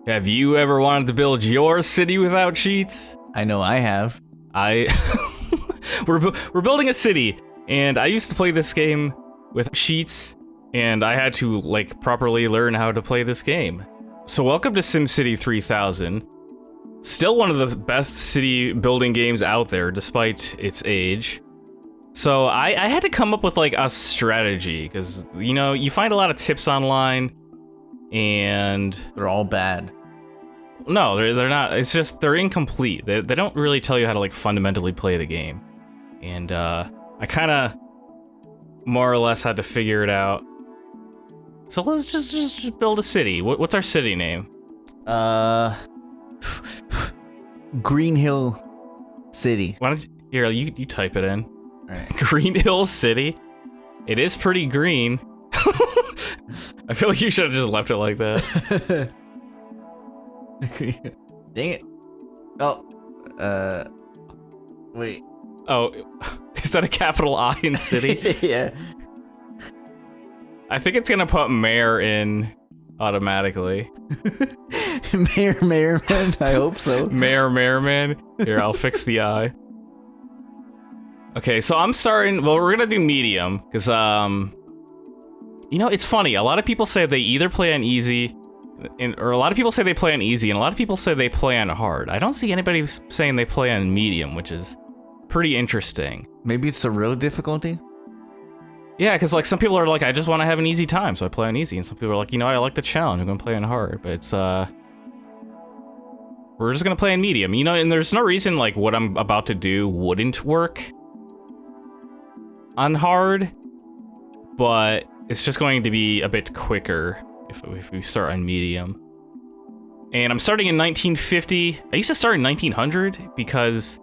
Have you ever wanted to build your city without cheats? I know I have. We're building a city, and I used to play this game with cheats, and I had to like properly learn how to play this game. So welcome to SimCity 3000. Still one of the best city building games out there, despite its age. So I had to come up with like a strategy, because you know, you find a lot of tips online, and They're all bad. no, they're not. It's just they're incomplete. They don't really tell you how to like fundamentally play the game, and I kind of more or less had to figure it out. So let's just build a city. What's our city name? Green Hill City. Why don't you type it in? All right. Green Hill City. It is pretty green. I feel like you should have just left it like that. Dang it. Oh. Wait. Oh, is that a capital I in city? Yeah. I think it's gonna put mayor in automatically. Mayor man, I hope so. Mayor man. Here, I'll fix the I. Okay, so I'm starting. Well, we're gonna do medium because you know, it's funny. A lot of people say they either play on easy, or a lot of people say they play on easy, and a lot of people say they play on hard. I don't see anybody saying they play on medium, which is pretty interesting. Maybe it's the real difficulty? Yeah, because like some people are like, I just want to have an easy time, so I play on easy, and some people are like, you know, I like the challenge, I'm gonna play on hard. But it's we're just gonna play on medium, you know, and there's no reason like what I'm about to do wouldn't work on hard, but it's just going to be a bit quicker if we start on medium. And I'm starting in 1950. I used to start in 1900 because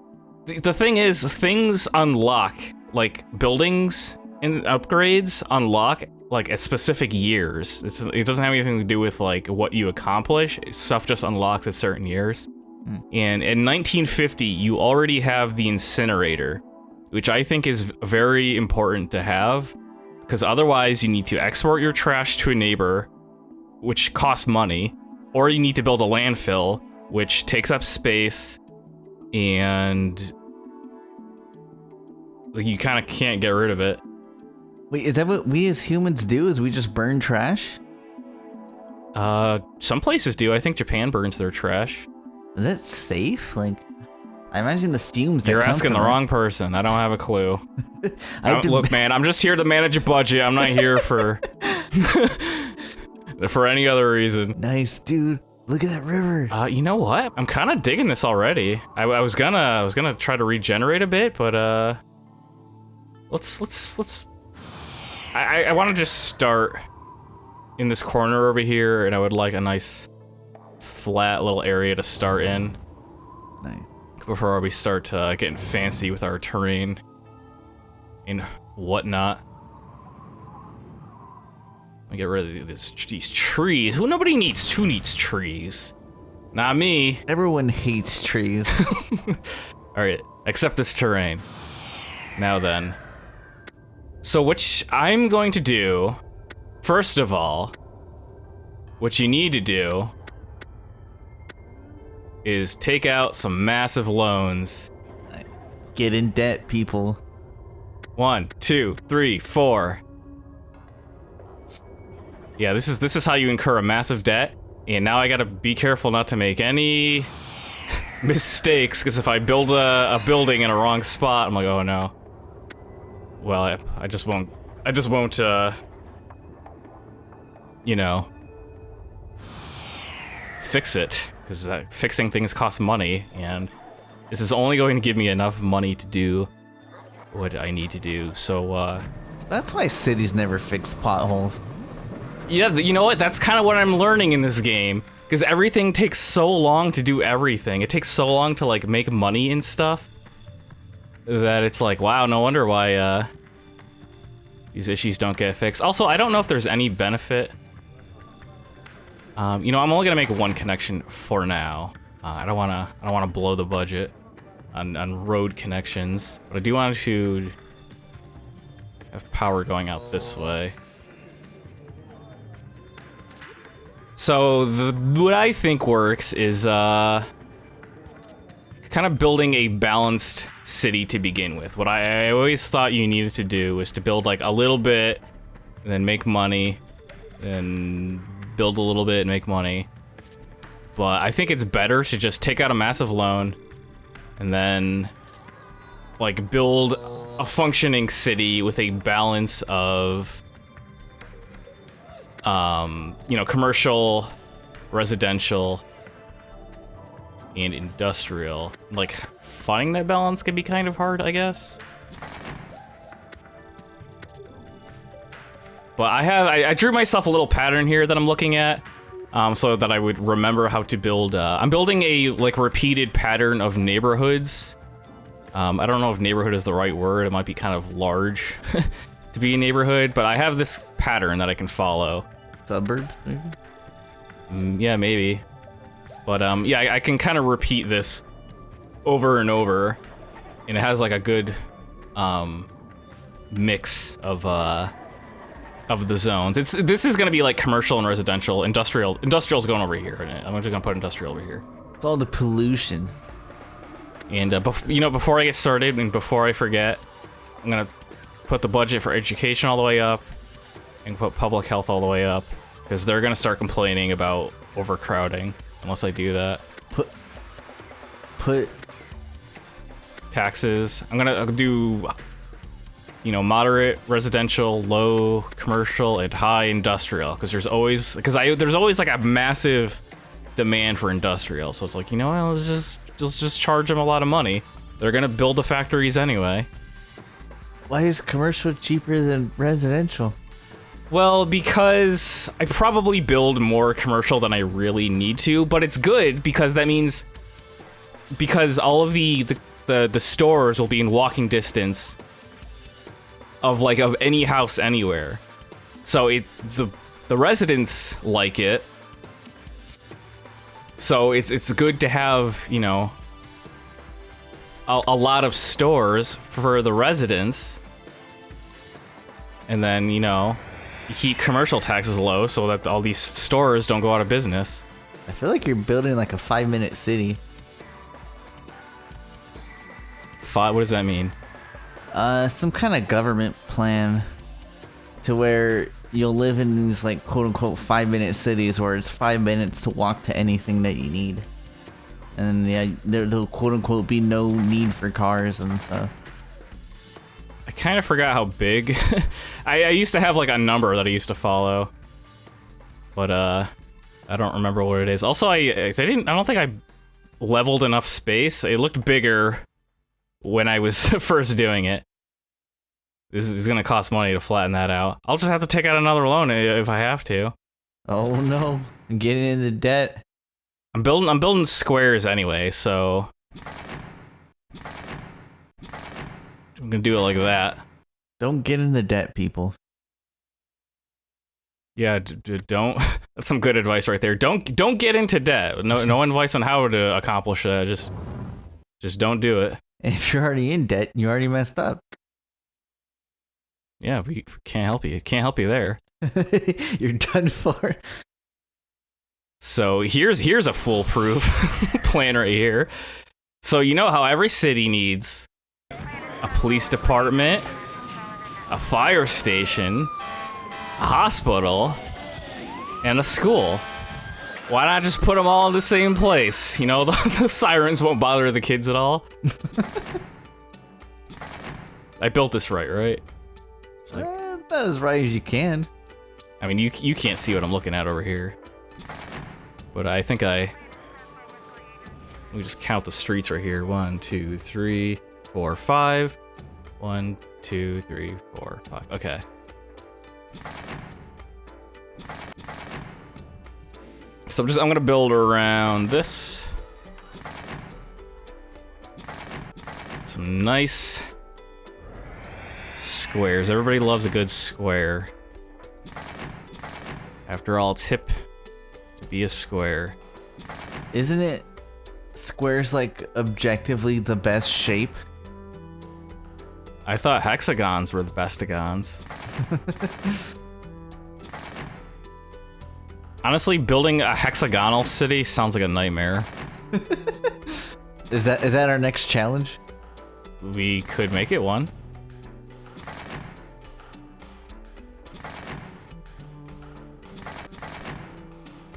the thing is, things unlock, like buildings and upgrades unlock like at specific years. It doesn't have anything to do with like what you accomplish. Stuff just unlocks at certain years. And in 1950, you already have the incinerator, which I think is very important to have, because otherwise you need to export your trash to a neighbor, which costs money, or you need to build a landfill, which takes up space, and you kind of can't get rid of it. Wait, is that what we as humans do? Is we just burn trash? Some places do. I think Japan burns their trash. Is that safe? Like, I imagine the fumes that You're come asking from the that. wrong person. I don't have a clue. Look, man, I'm just here to manage a budget. I'm not here for for any other reason. Nice, dude. Look at that river. You know what? I'm kind of digging this already. I was gonna try to regenerate a bit, but let's. I want to just start in this corner over here, and I would like a nice flat little area to start in. Nice. Before we start getting fancy with our terrain and whatnot. I get rid of these trees. Who needs trees? Not me. Everyone hates trees. Alright, accept this terrain. Now then. So what I'm going to do, first of all, what you need to do is take out some massive loans. Get in debt, people. 1, 2, 3, 4. Yeah, this is how you incur a massive debt. And now I gotta be careful not to make any mistakes, because if I build a building in a wrong spot, I'm like, oh no. Well, I just won't, you know, fix it, because fixing things costs money, and this is only going to give me enough money to do what I need to do. So, That's why cities never fix potholes. yeah, you know what? That's kind of what I'm learning in this game, because everything takes so long to do everything. It takes so long to like make money and stuff that it's like, wow, no wonder why these issues don't get fixed. Also, I don't know if there's any benefit. You know, I'm only gonna make one connection for now. I don't wanna blow the budget on road connections, but I do want to have power going out this way. So what I think works is kind of building a balanced city to begin with. What I always thought you needed to do was to build like a little bit, and then make money, then build a little bit and make money. But I think it's better to just take out a massive loan and then like build a functioning city with a balance of you know, commercial, residential, and industrial. Like, finding that balance can be kind of hard, I guess. But I drew myself a little pattern here that I'm looking at, so that I would remember how to build. I'm building a like repeated pattern of neighborhoods. I don't know if neighborhood is the right word. It might be kind of large to be a neighborhood, but I have this pattern that I can follow. Suburbs, maybe? Yeah, maybe. But yeah, I can kind of repeat this over and over, and it has like a good mix of the zones. This is gonna be like commercial and residential. Industrial's going over here. I'm just gonna put industrial over here. It's all the pollution. And you know, before I get started and before I forget, I'm gonna put the budget for education all the way up and put public health all the way up, because they're gonna start complaining about overcrowding unless I do that. Put taxes. I'm gonna do, you know, moderate residential, low commercial, and high industrial, because there's always like a massive demand for industrial. So it's like, you know, well, let's just charge them a lot of money. They're gonna build the factories anyway. Why is commercial cheaper than residential? Well, because I probably build more commercial than I really need to, but it's good because that means because all of the stores will be in walking distance of any house anywhere. So the residents like it. So it's good to have, you know, a lot of stores for the residents. And then, you know, keep commercial taxes low so that all these stores don't go out of business. I feel like you're building like a 5-minute city. What does that mean? Some kind of government plan to where you'll live in these like quote unquote 5-minute cities where it's 5 minutes to walk to anything that you need. And yeah, there'll quote unquote be no need for cars and stuff. I kind of forgot how big. I used to have like a number that I used to follow, but I don't remember what it is. Also, I don't think I leveled enough space. It looked bigger when I was first doing it. This is gonna cost money to flatten that out. I'll just have to take out another loan if I have to. Oh no, I'm getting into debt. I'm building squares anyway, so I'm gonna do it like that. Don't get in the debt, people. Yeah, don't. That's some good advice right there. Don't get into debt. No advice on how to accomplish that. Just don't do it. And if you're already in debt, you already messed up. Yeah, we can't help you. Can't help you there. You're done for. So here's a foolproof plan right here. So you know how every city needs a police department, a fire station, a hospital, and a school. Why not just put them all in the same place? You know, the sirens won't bother the kids at all. I built this right? It's like, about as right as you can. I mean, you can't see what I'm looking at over here. But I think let me just count the streets right here. 1, 2, 3, 4, 5. 1, 2, 3, 4, 5. Okay. So I'm gonna build around this. Some nice squares. Everybody loves a good square. After all, it's hip to be a square. Isn't it squares like objectively the best shape? I thought hexagons were the bestagons. Honestly, building a hexagonal city sounds like a nightmare. Is that our next challenge? We could make it one.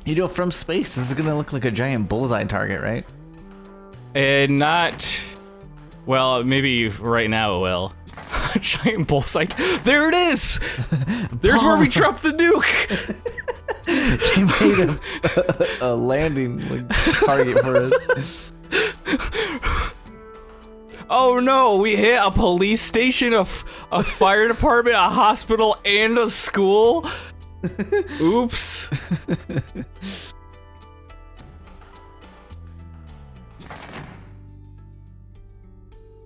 You know, from space, this is gonna look like a giant bullseye target, right? Not... Well, maybe right now it will. A giant bullseye... There it is! There's where we dropped the nuke! They made a landing target for us. Oh no, we hit a police station, a fire department, a hospital, and a school? Oops.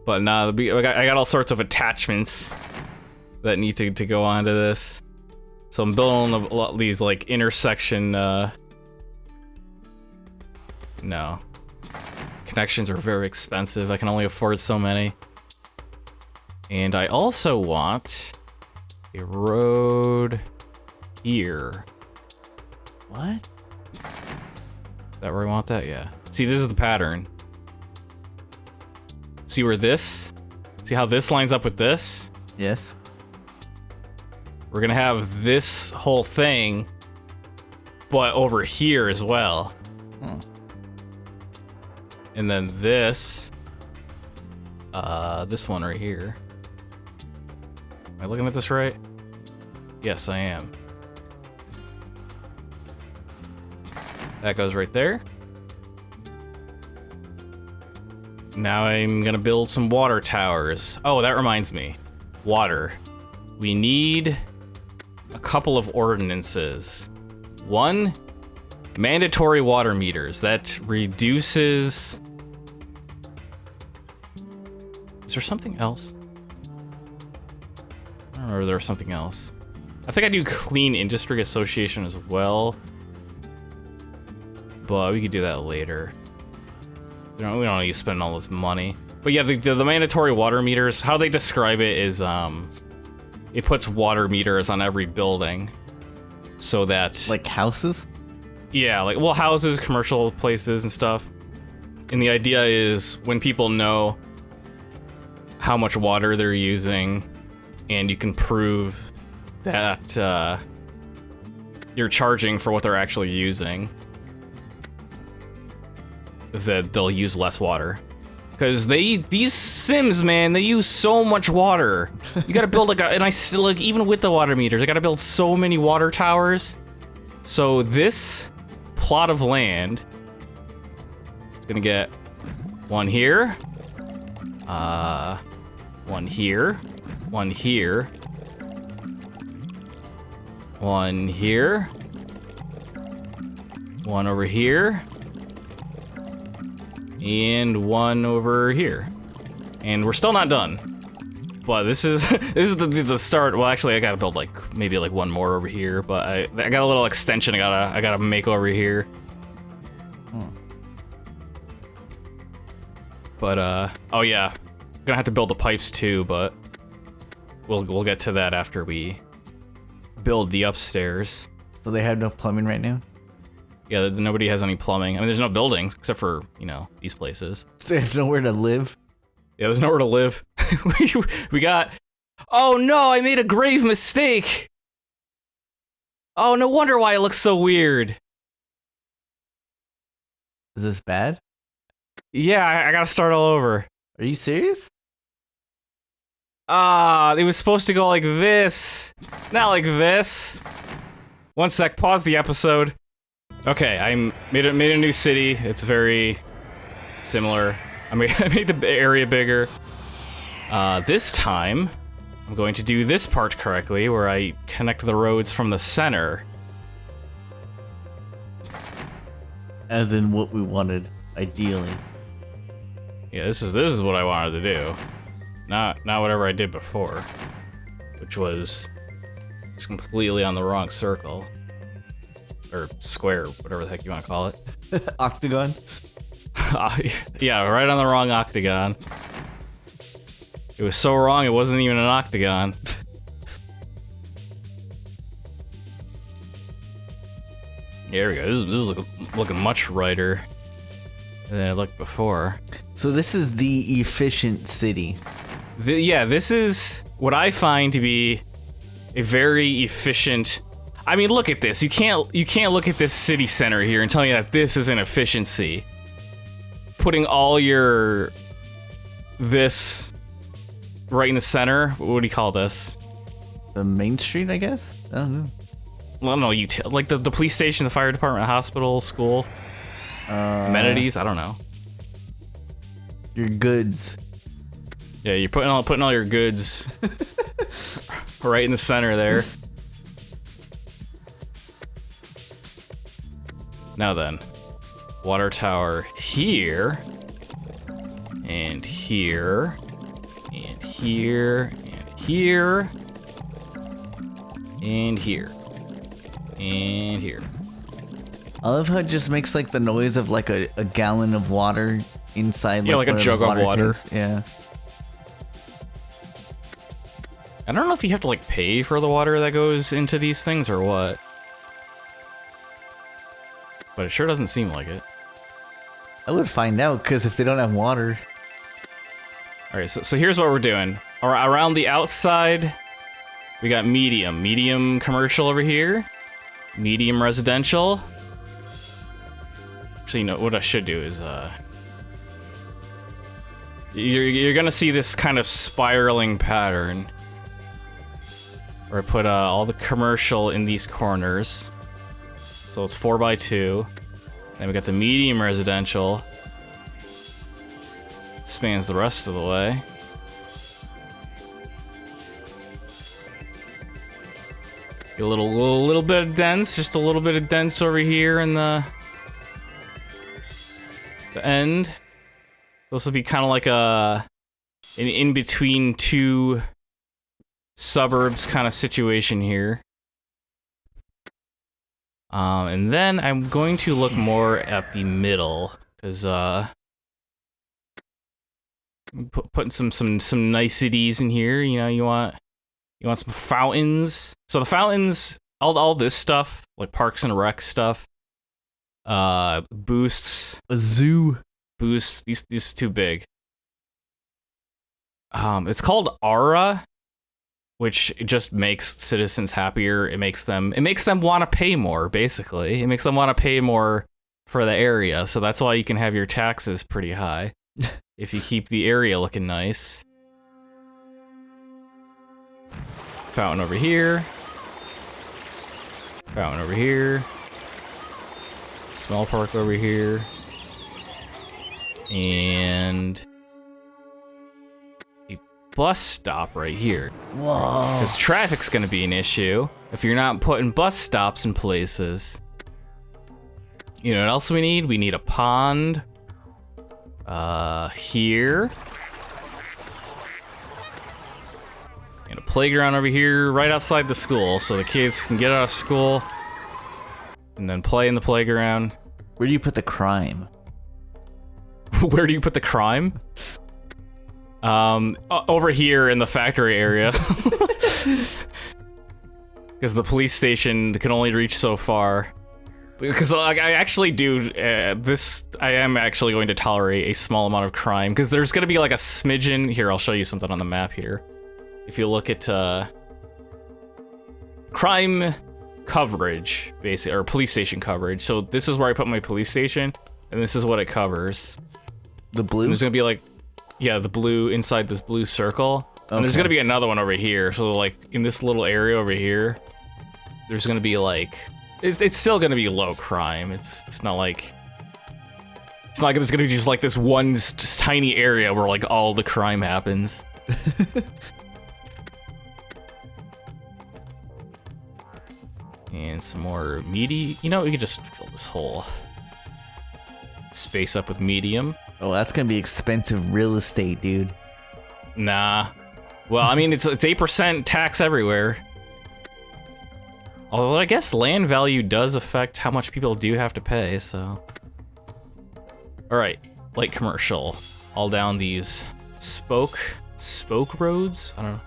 But nah, I got all sorts of attachments that need to go onto this. So I'm building a lot of these like intersection, no. Connections are very expensive. I can only afford so many. And I also want a road here. What? Is that where I want that? Yeah. See, this is the pattern. See where this? See how this lines up with this? Yes. We're gonna have this whole thing, but over here as well. Hmm. And then this one right here. Am I looking at this right? Yes, I am. That goes right there. Now I'm gonna build some water towers. Oh, that reminds me. Water. We need a couple of ordinances. One, mandatory water meters. That reduces... Is there something else? I don't remember if there was something else. I think I do Clean Industry Association as well. But we could do that later. We don't need to spend all this money. But yeah, the mandatory water meters, how they describe it is, it puts water meters on every building. So that... Like houses? Yeah, like, well, houses, commercial places and stuff. And the idea is when people know how much water they're using, and you can prove that you're charging for what they're actually using, that they'll use less water. Because these Sims, man, they use so much water. You gotta build even with the water meters, I gotta build so many water towers. So this plot of land is gonna get one here, one here, one here, one here, one over here, and one over here. And we're still not done. But this is the start. Well, actually, I gotta build maybe one more over here. But I got a little extension I gotta make over here. But oh yeah, gonna have to build the pipes too. But we'll get to that after we build the upstairs. So they have no plumbing right now? Yeah, nobody has any plumbing. I mean, there's no buildings except for, these places. So they have nowhere to live? Yeah, there's nowhere to live. we got... Oh no, I made a grave mistake! Oh, no wonder why it looks so weird. Is this bad? Yeah, I gotta start all over. Are you serious? It was supposed to go like this. Not like this. One sec, pause the episode. Okay, I made a new city. It's very similar. I made the area bigger. This time, I'm going to do this part correctly, where I connect the roads from the center. As in what we wanted, ideally. Yeah, this is what I wanted to do. Not whatever I did before, which was just completely on the wrong circle. Or square, whatever the heck you want to call it. Octagon? Yeah, right on the wrong octagon. It was so wrong, it wasn't even an octagon. Here we go. This is looking much brighter than it looked before. So this is the efficient city. Yeah, this is what I find to be a very efficient. I mean, look at this. You can't look at this city center here and tell me that this is an efficiency. Putting all this right in the center. What do you call this? The main street, I guess? I don't know. Well, no, like the police station, the fire department, hospital, school, amenities. I don't know. Your goods. Yeah, you're putting all your goods right in the center there. Now then, water tower here, and here, and here, and here, and here, and here. I love how it just makes like the noise of like a gallon of water inside. Yeah, like a jug of water. Tanks. Yeah. I don't know if you have to like pay for the water that goes into these things or what. But it sure doesn't seem like it. I would find out, because if they don't have water. Alright, so here's what we're doing. Around the outside, we got medium commercial over here, medium residential. Actually, you know, what I should do is, you're gonna see this kind of spiraling pattern. Where I put all the commercial in these corners. So it's 4x2. Then we got the medium residential. Spans the rest of the way. A little bit of dense, just a little bit of dense over here in the end. This will be kind of like an in between two suburbs kind of situation here. And then I'm going to look more at the middle, because putting some niceties in here. You know, you want some fountains. So the fountains, all this stuff, like Parks and Rec stuff, boosts A zoo. boosts. These too big. It's called Aura, which just makes citizens happier. It makes them want to pay more, basically. It makes them want to pay more for the area, so that's why you can have your taxes pretty high if you keep the area looking nice. Fountain over here. Fountain over here. Small park over here. And bus stop right here. Whoa. Because traffic's gonna be an issue if you're not putting bus stops in places. You know what else we need? We need a pond. Here. And a playground over here right outside the school so the kids can get out of school and then play in the playground. Where do you put the crime? Where do you put the crime? Over here in the factory area. Because the police station can only reach so far. Because like, I actually do I am actually going to tolerate a small amount of crime. Because there's going to be like a smidgen. Here, I'll show you something on the map here. If you look at crime coverage, basically, or police station coverage. So this is where I put my police station, and this is what it covers. The blue? And there's gonna be like, yeah, the blue inside this blue circle. Okay. And there's gonna be another one over here. So like in this little area over here, there's gonna be like, it's still gonna be low crime. It's not like there's gonna be just like this one just tiny area where like all the crime happens. And some more meaty. You know, we could just fill this whole space up with medium. Oh, that's gonna be expensive real estate, dude. Nah. Well, I mean, it's 8% tax everywhere. Although I guess land value does affect how much people do have to pay, so. Alright, light commercial. All down these spoke roads? I don't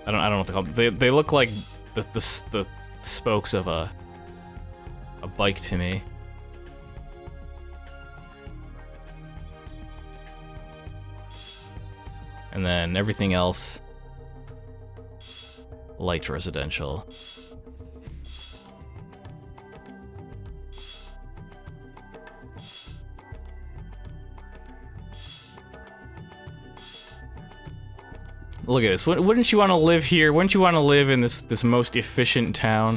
know what they're called. They look like the spokes of a bike to me. And then everything else, light residential. Look at this. Wouldn't you want to live here? Wouldn't you want to live in this most efficient town?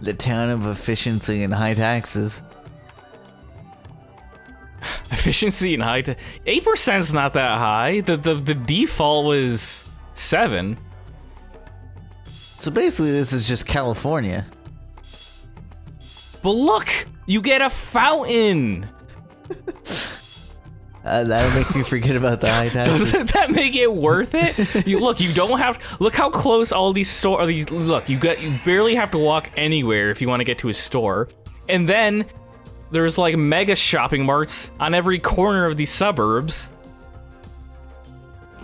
The town of efficiency and high taxes. Efficiency and high 8%'s not that high. The default was 7. So basically this is just California. But look, you get a fountain. That'll make me forget about the high taxes. Doesn't that make it worth it? You don't have. Look how close all these stores. Look, you barely have to walk anywhere if you want to get to a store, and then there's like mega shopping marts on every corner of these suburbs.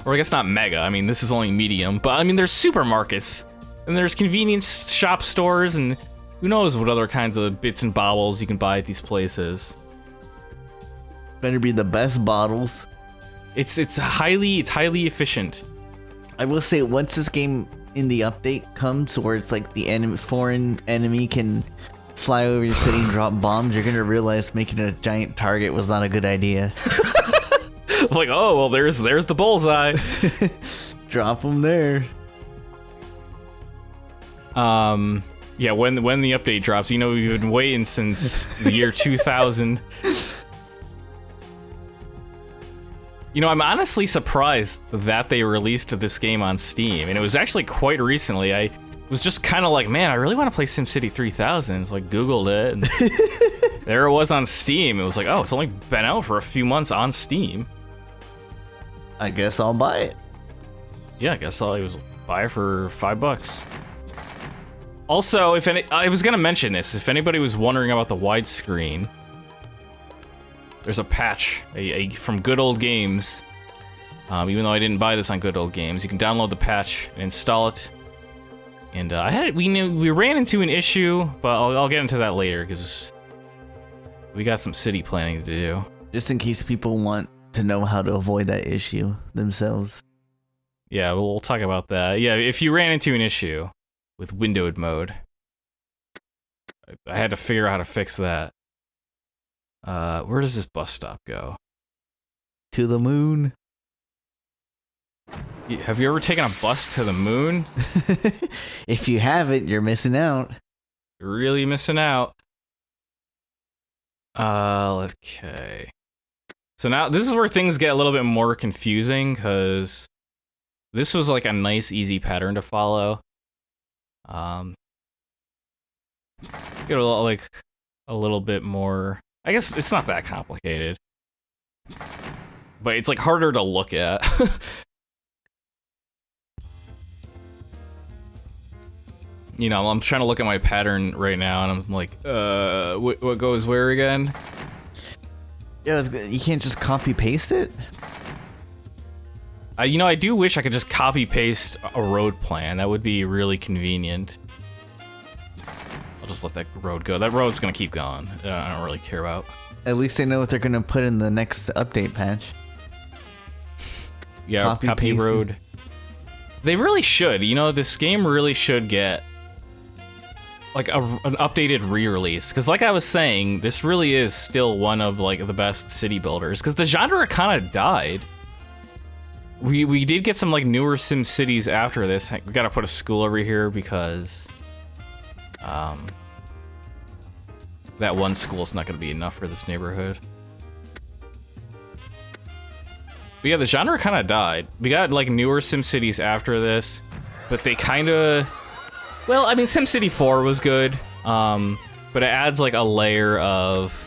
Or I guess not mega. I mean, this is only medium, but I mean there's supermarkets and there's convenience shop stores and who knows what other kinds of bits and bobbles you can buy at these places. Better be the best bottles. It's highly efficient. I will say, once this game in the update comes where it's like the foreign enemy can fly over your city and drop bombs, you're gonna realize making a giant target was not a good idea. Like, oh well, there's the bullseye. Drop them there. Yeah, when the update drops, you know we've been waiting since the year 2000. You know, I'm honestly surprised that they released this game on Steam, and it was actually quite recently. I was just kind of like, man, I really want to play SimCity 3000, so I googled it, and there it was on Steam. It was like, oh, it's only been out for a few months on Steam. I guess I'll buy it. Yeah, I guess I'll buy it for $5. Also, I was gonna mention this, if anybody was wondering about the widescreen, there's a patch from Good Old Games. Even though I didn't buy this on Good Old Games, you can download the patch and install it. And we ran into an issue, but I'll get into that later because we got some city planning to do. Just in case people want to know how to avoid that issue themselves. Yeah, we'll talk about that. Yeah, if you ran into an issue with windowed mode, I had to figure out how to fix that. Where does this bus stop go? To the moon. Have you ever taken a bus to the moon? If you haven't, you're missing out. You're really missing out. Okay. So now this is where things get a little bit more confusing because this was like a nice, easy pattern to follow. Get a little bit more. I guess it's not that complicated, but it's like harder to look at. You know, I'm trying to look at my pattern right now, and I'm like, what goes where again? Yeah, you can't just copy paste it. You know, I do wish I could just copy paste a road plan. That would be really convenient. I'll just let that road go. That road's gonna keep going. I don't really care about. At least they know what they're gonna put in the next update patch. Yeah, copy road. They really should. You know, this game really should get like an updated re-release. Because like I was saying, this really is still one of like the best city builders. Because the genre kind of died. We did get some like newer SimCities after this. We gotta put a school over here because that one school's not gonna be enough for this neighborhood. But yeah, the genre kind of died. We got like newer SimCities after this, but they kind of, well, I mean, SimCity 4 was good, but it adds like a layer of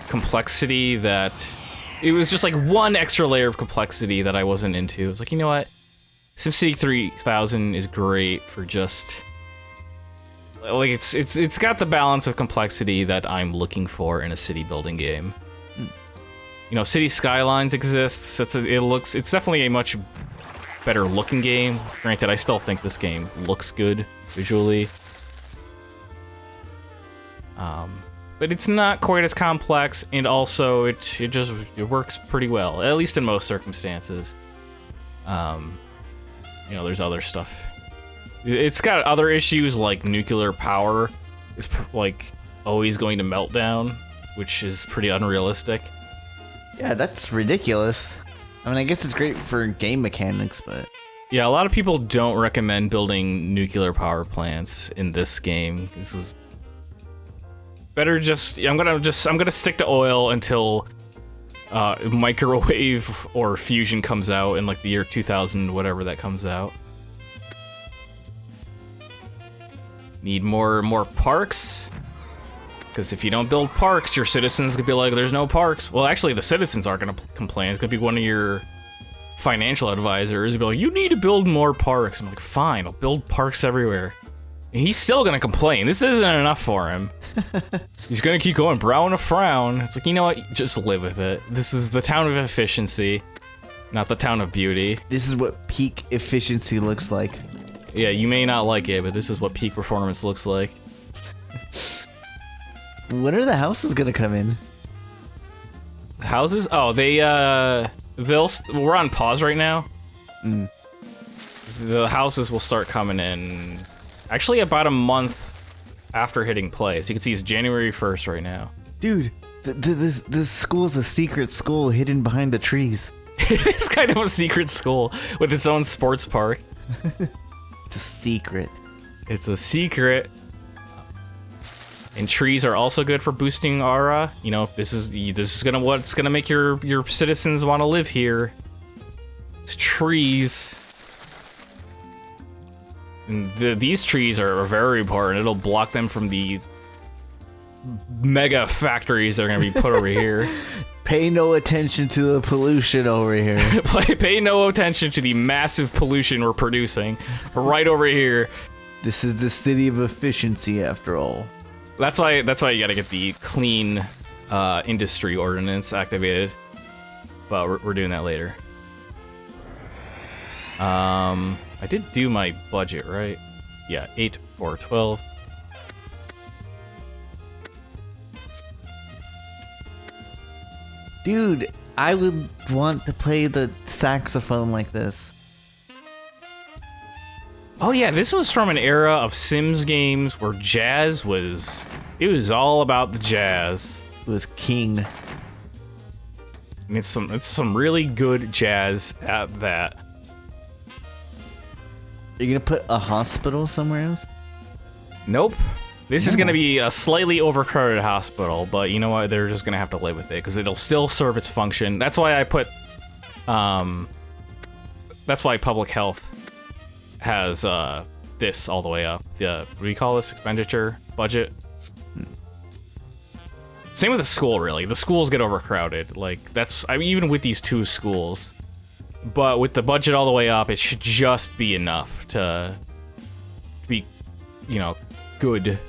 complexity that it was just like one extra layer of complexity that I wasn't into. It's like, you know what? SimCity 3000 is great for just like it's got the balance of complexity that I'm looking for in a city building game. You know, City Skylines exists. It's definitely a much better looking game. Granted, I still think this game looks good visually. But it's not quite as complex, and also it works pretty well, at least in most circumstances. There's other stuff. It's got other issues like nuclear power is like always going to melt down, which is pretty unrealistic. Yeah, that's ridiculous. I mean, I guess it's great for game mechanics, but yeah, a lot of people don't recommend building nuclear power plants in this game. This is better I'm gonna stick to oil until microwave or fusion comes out in like the year 2000, whatever that comes out. Need more parks, because if you don't build parks, your citizens could be like, there's no parks. Well, actually, the citizens aren't gonna complain. It's gonna be one of your financial advisors. Be like, you need to build more parks. I'm like, fine, I'll build parks everywhere. And he's still gonna complain. This isn't enough for him. He's gonna keep going, brow and a frown. It's like, you know what? Just live with it. This is the town of efficiency, not the town of beauty. This is what peak efficiency looks like. Yeah, you may not like it, but this is what peak performance looks like. When are the houses gonna come in? Houses? Oh, we're on pause right now. The houses will start coming in actually about a month after hitting play. So you can see it's January 1st right now. Dude, this school's a secret school hidden behind the trees. It's kind of a secret school with its own sports park. It's a secret. It's a secret. And trees are also good for boosting aura. You know, this is what's gonna make your citizens want to live here. It's trees. And these trees are very important. It'll block them from the mega factories that are gonna be put over here. Pay no attention to the pollution over here. Pay no attention to the massive pollution we're producing right over here. This is the city of efficiency, after all. That's why you gotta get the clean industry ordinance activated. But we're doing that later. I did do my budget, right? Yeah, 8, 4, 12. Dude, I would want to play the saxophone like this. Oh yeah, this was from an era of Sims games where jazz was all about the jazz. It was king. And it's some really good jazz at that. Are you gonna put a hospital somewhere else? Nope. This is gonna be a slightly overcrowded hospital, but you know what? They're just gonna have to live with it because it'll still serve its function. That's why I put, that's why public health has this all the way up. What do you call this? Expenditure budget. Same with the school, really. The schools get overcrowded. Like even with these 2 schools, but with the budget all the way up, it should just be enough to be, good.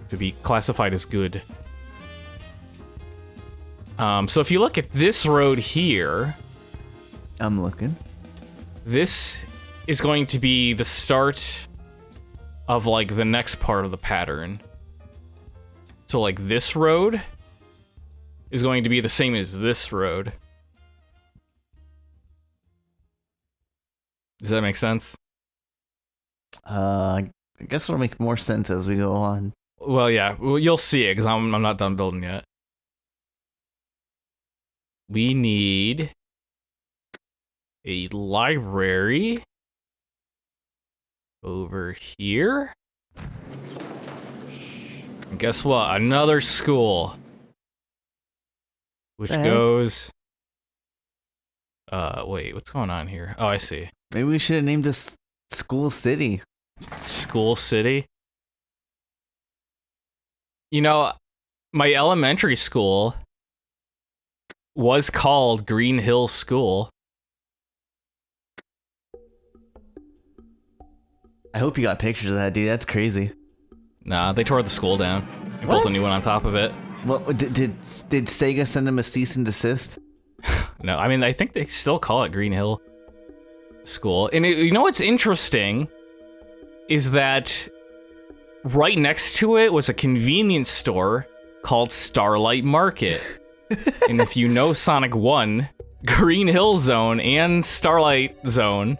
To be classified as good. So if you look at this road here, I'm looking. This is going to be the start of like the next part of the pattern. So like this road is going to be the same as this road. Does that make sense? I guess it'll make more sense as we go on. Well, yeah. Well, you'll see it because I'm not done building yet. We need a library over here. And guess what? Another school. Which goes... wait, what's going on here? Oh, I see. Maybe we should have named this School City. School City? You know, my elementary school was called Green Hill School. I hope you got pictures of that, dude. That's crazy. Nah, they tore the school down and built a new one on top of it. Well, did Sega send them a cease and desist? No, I mean, I think they still call it Green Hill School. And you know what's interesting is that right next to it was a convenience store called Starlight Market. And if you know Sonic 1, Green Hill Zone and Starlight Zone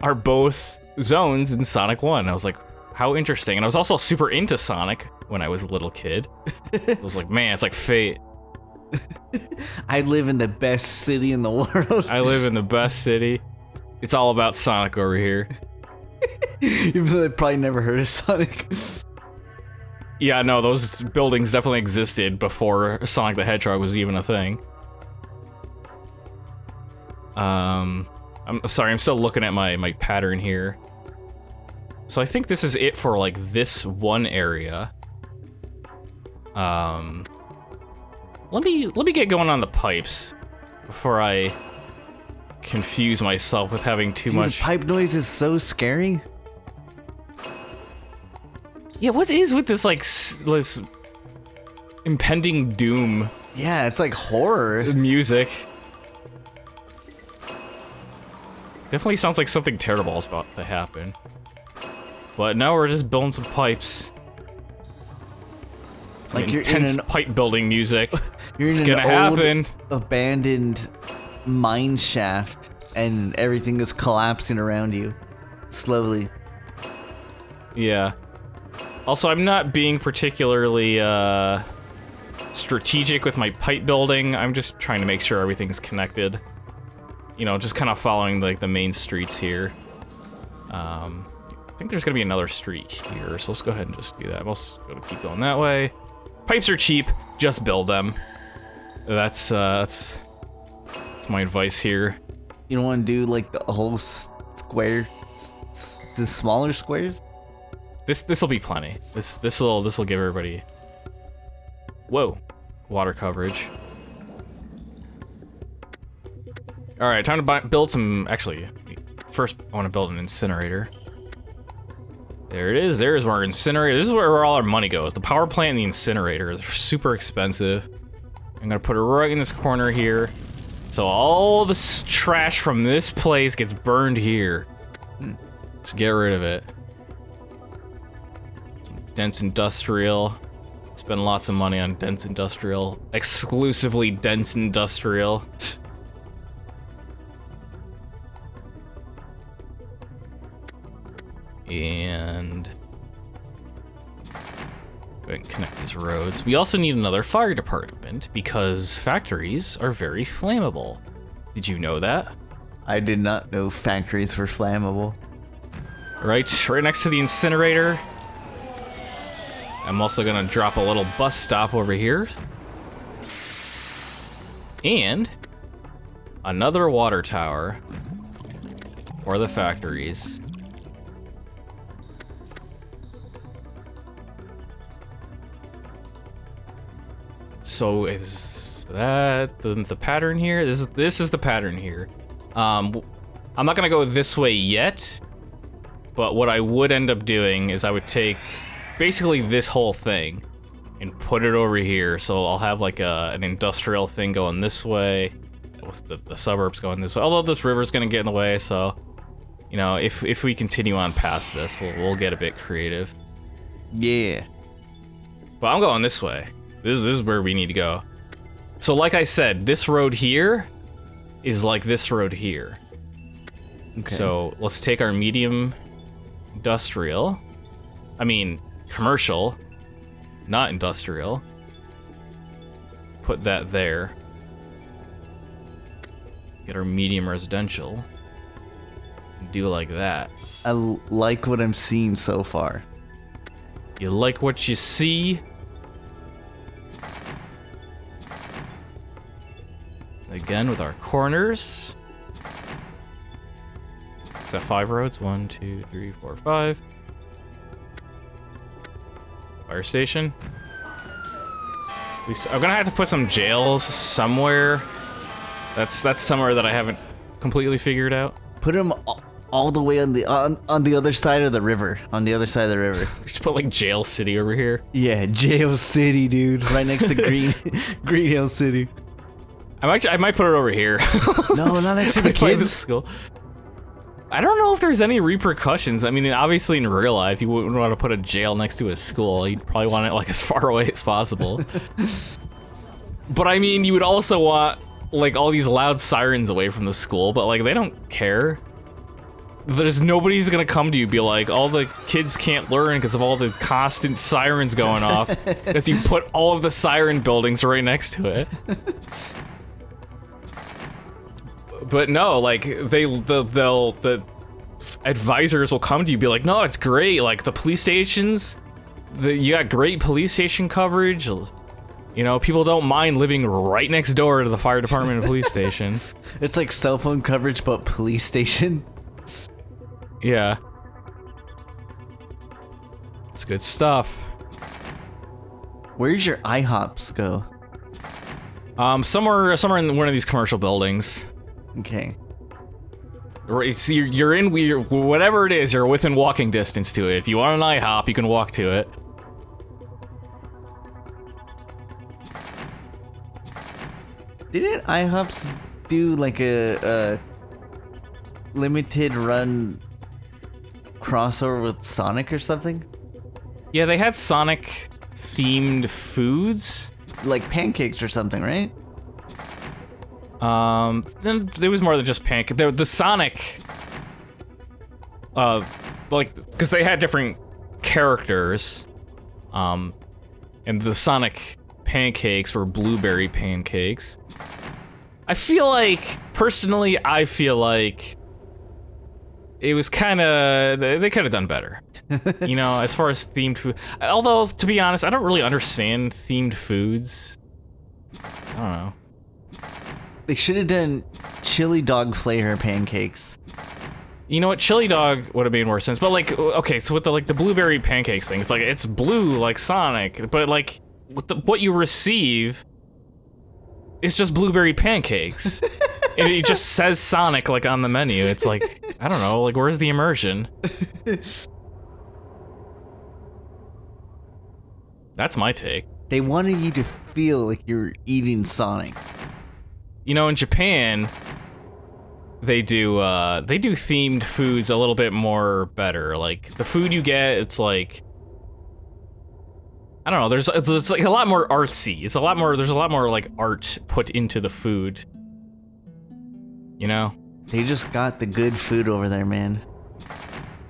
are both zones in Sonic 1. I was like, how interesting. And I was also super into Sonic when I was a little kid. I was like, man, it's like fate. I live in the best city in the world. I live in the best city. It's all about Sonic over here. Even though they probably never heard of Sonic. Yeah, no, those buildings definitely existed before Sonic the Hedgehog was even a thing. I'm sorry, I'm still looking at my pattern here. So I think this is it for like this one area. Let me get going on the pipes before I confuse myself with having too much. The pipe noise is so scary. Yeah, what is with this like this impending doom? Yeah, it's like horror music. Definitely sounds like something terrible is about to happen. But now we're just building some pipes. Some like you're intense in an pipe building music. You're in it's an gonna happen. old abandoned mine shaft, and everything is collapsing around you, slowly. Yeah. Also, I'm not being particularly strategic with my pipe building. I'm just trying to make sure everything's connected. You know, just kind of following like the main streets here. I think there's gonna be another street here, so let's go ahead and just do that. I'm also gonna keep going that way. Pipes are cheap, just build them. That's my advice here. You don't want to do like the whole square, the smaller squares. This will be plenty. This will give everybody. Whoa, water coverage. All right, time to build some. Actually, first I want to build an incinerator. There it is. There's our incinerator. This is where all our money goes. The power plant and the incinerator are super expensive. I'm gonna put it right in this corner here. So all the trash from this place gets burned here. Just get rid of it. Some dense industrial. Spend lots of money on dense industrial. Exclusively dense industrial. And go ahead and connect these roads. We also need another fire department because factories are very flammable. Did you know that? I did not know factories were flammable. Right next to the incinerator. I'm also gonna drop a little bus stop over here. And another water tower for the factories. So is that the pattern here? This is the pattern here. I'm not gonna go this way yet, but what I would end up doing is I would take basically this whole thing and put it over here. So I'll have like an industrial thing going this way, with the suburbs going this way. Although this river's gonna get in the way, so you know, if we continue on past this, we'll get a bit creative. Yeah. But I'm going this way. This is where we need to go. So like I said, this road here is like this road here. Okay. So let's take our medium industrial. I mean, commercial, not industrial. Put that there. Get our medium residential. Do like that. I like what I'm seeing so far. You like what you see? Again with our corners. Is that 5 roads? 1, 2, 3, 4, 5. Fire station. I'm gonna have to put some jails somewhere. That's somewhere that I haven't completely figured out. Put them all the way on the other side of the river. On the other side of the river. We should put like Jail City over here. Yeah, Jail City, dude. Right next to Green Hill City. I might put it over here. No, not next to the kids. School. I don't know if there's any repercussions. I mean, obviously in real life, you wouldn't want to put a jail next to a school. You'd probably want it like as far away as possible. But I mean, you would also want like all these loud sirens away from the school, but like they don't care. There's nobody's gonna come to you and be like, all the kids can't learn because of all the constant sirens going off. Because you put all of the siren buildings right next to it. But no, like the advisors will come to you and be like, no, it's great. Like the police stations, you got great police station coverage. You know, people don't mind living right next door to the fire department and police station. It's like cell phone coverage, but police station. Yeah. It's good stuff. Where's your IHOPs go? Somewhere in one of these commercial buildings. Okay. You're in whatever it is, you're within walking distance to it. If you want an IHOP, you can walk to it. Didn't IHOPs do like a limited run crossover with Sonic or something? Yeah, they had Sonic themed foods. Like pancakes or something, right? Then there was more than just pancake. The Sonic, like, because they had different characters, and the Sonic pancakes were blueberry pancakes. Personally, I feel like it was they could have done better. You know, as far as themed food. Although, to be honest, I don't really understand themed foods. I don't know. They should have done chili dog flavor pancakes. You know what? Chili dog would have made more sense. But like, okay, so with the blueberry pancakes thing, it's like it's blue like Sonic, but like what you receive is just blueberry pancakes. And it just says Sonic like on the menu. It's like, I don't know, like where's the immersion? That's my take. They wanted you to feel like you're eating Sonic. You know, in Japan, they do themed foods a little bit more better. Like the food you get, it's like, I don't know. It's like a lot more artsy. There's a lot more like art put into the food. You know? They just got the good food over there, man.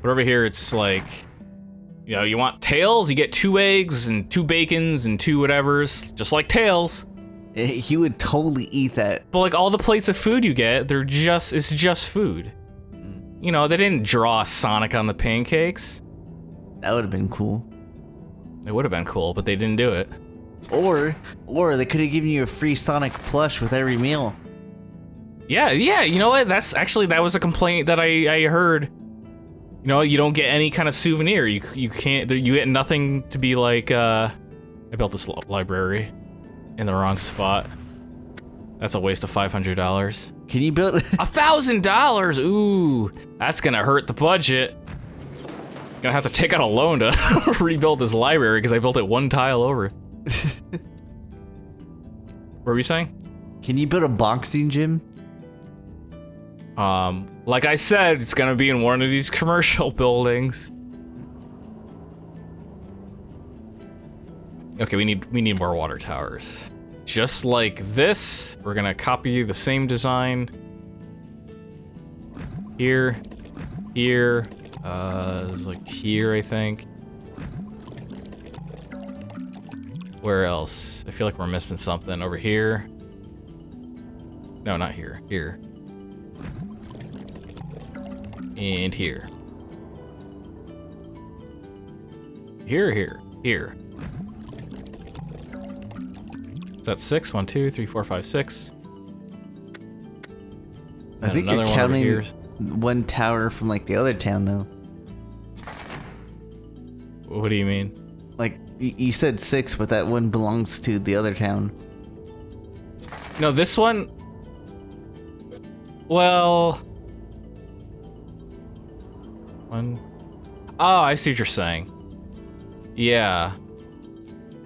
But over here, it's like, you know, you want Tails, you get 2 eggs and 2 bacons and 2 whatevers, just like Tails. He would totally eat that. But like all the plates of food you get, it's just food. You know, they didn't draw Sonic on the pancakes. That would have been cool. It would have been cool, but they didn't do it. Or they could have given you a free Sonic plush with every meal. Yeah, you know what? That was a complaint that I heard. You know, you don't get any kind of souvenir. You can't. You get nothing to be like. I built this library in the wrong spot. That's a waste of $500. Can you build $1,000? Ooh, that's gonna hurt the budget. Gonna have to take out a loan to rebuild this library because I built it 1 tile over. What were we saying? Can you build a boxing gym? Like I said, it's gonna be in one of these commercial buildings. Okay, we need more water towers. Just like this, we're gonna copy the same design. Here, like here, I think. Where else? I feel like we're missing something over here. No, not here. Here. And here. Here. Is that 6? 1, 2, 3, 4, 5, 6. I think you're counting one tower from like the other town, though. What do you mean? Like you said 6, but that one belongs to the other town. No, this one. Well. 1. Oh, I see what you're saying. Yeah.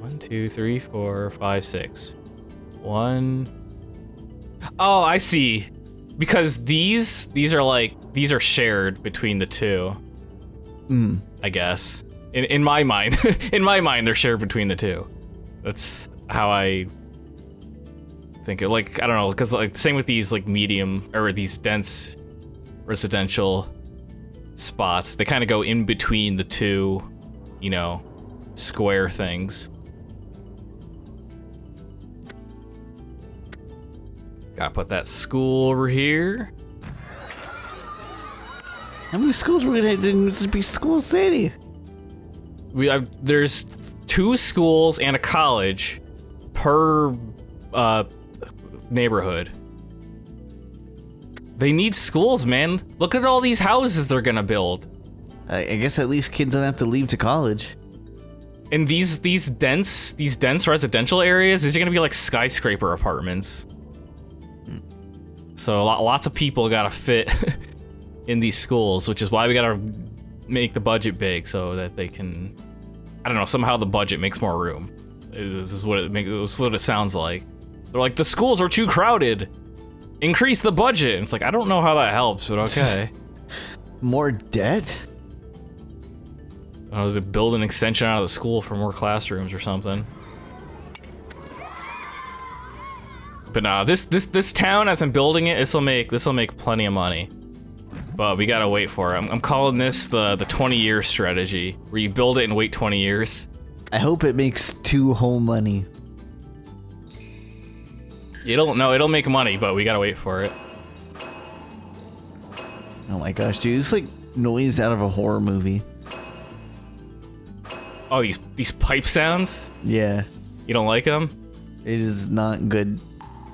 1, 2, 3, 4, 5, 6. 1. Oh, I see. Because these are like these are shared between the two. I guess. In my mind, in my mind, they're shared between the two. That's how I think it. Like, I don't know, because like same with these like medium or these dense residential spots. They kind of go in between the two, you know, square things. Gotta put that school over here. How many schools were gonna do to be School City? There's 2 schools and a college per neighborhood. They need schools, man. Look at all these houses they're gonna build. I guess at least kids don't have to leave to college. And these dense residential areas, these are gonna be like skyscraper apartments. So lots of people gotta fit in these schools, which is why we gotta make the budget big so that they can, I don't know, somehow the budget makes more room. This is what it sounds like. They're like, the schools are too crowded. Increase the budget. And it's like, I don't know how that helps, but okay. More debt? I was to build an extension out of the school for more classrooms or something. But nah, this town, as I'm building it, this will make plenty of money. But we gotta wait for it. I'm calling this the 20-year strategy, where you build it and wait 20 years. I hope it makes 2 whole money. It'll make money, but we gotta wait for it. Oh my gosh, dude, it's like noise out of a horror movie. Oh, these pipe sounds? Yeah. You don't like them? It is not good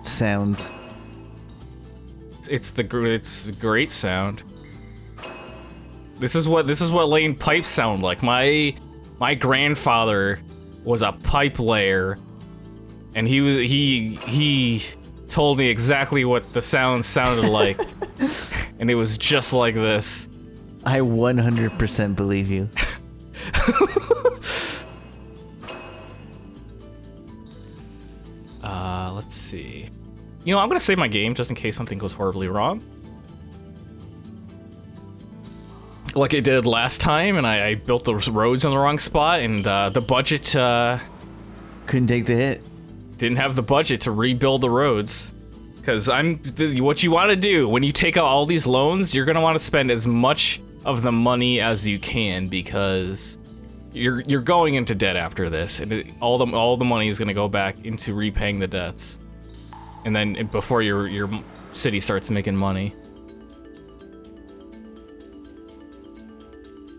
sounds. It's great sound. This is what laying pipes sound like. My grandfather was a pipe layer, and he told me exactly what the sound sounded like, and it was just like this. I 100% believe you. Let's see. You know, I'm gonna save my game just in case something goes horribly wrong. Like it did last time, and I built the roads in the wrong spot, and the budget, couldn't take the hit. Didn't have the budget to rebuild the roads. Because what you want to do, when you take out all these loans, you're gonna want to spend as much of the money as you can, because you're going into debt after this, and all the money is gonna go back into repaying the debts. And then before your city starts making money.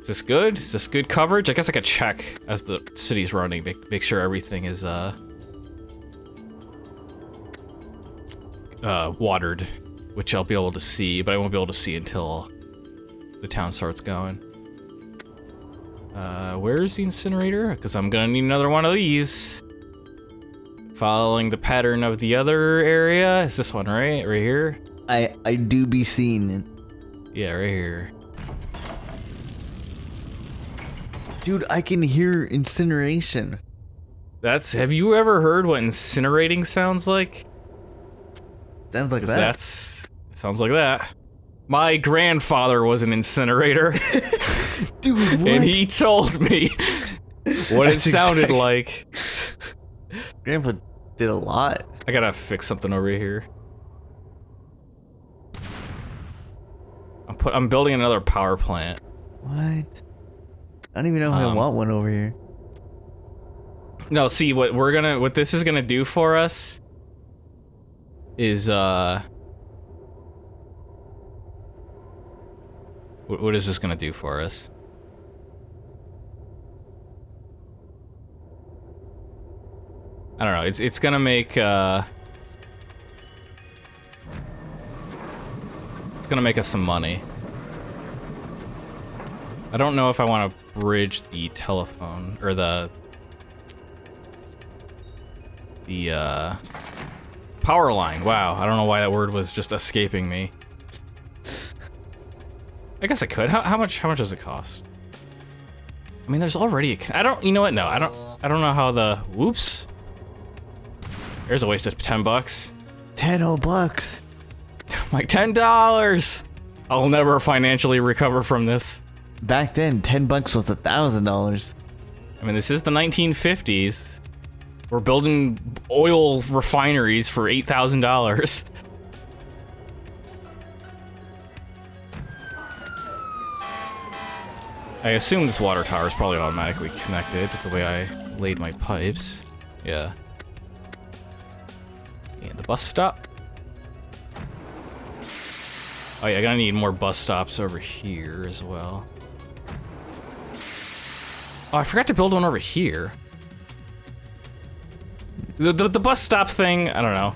Is this good? Is this good coverage? I guess I could check as the city's running, make sure everything is watered, which I'll be able to see, but I won't be able to see until the town starts going. Where's the incinerator? Because I'm gonna need another one of these. Following the pattern of the other area. Is this one right? Right here? I do be seen it. Yeah, right here. Dude, I can hear incineration. Have you ever heard what incinerating sounds like? Sounds like that. Sounds like that. My grandfather was an incinerator. Dude, what? And he told me what it sounded like. Grandpa did a lot. I gotta fix something over here. I'm building another power plant. What? I don't even know if I want one over here. No, see what this is gonna do for us is what is this gonna do for us? I don't know. It's gonna make it's gonna make us some money. I don't know if I want to bridge the telephone or the power line. Wow, I don't know why that word was just escaping me. I guess I could. How much does it cost? I mean, there's already you know what? No, I don't know how the whoops. There's a waste of $10. 10 bucks. Like $10. I'll never financially recover from this. Back then, $10 was $1,000. I mean, this is the 1950s. We're building oil refineries for $8,000. I assume this water tower is probably automatically connected with the way I laid my pipes. Yeah. And the bus stop. Oh yeah, I gotta need more bus stops over here as well. Oh, I forgot to build one over here. The bus stop thing, I don't know.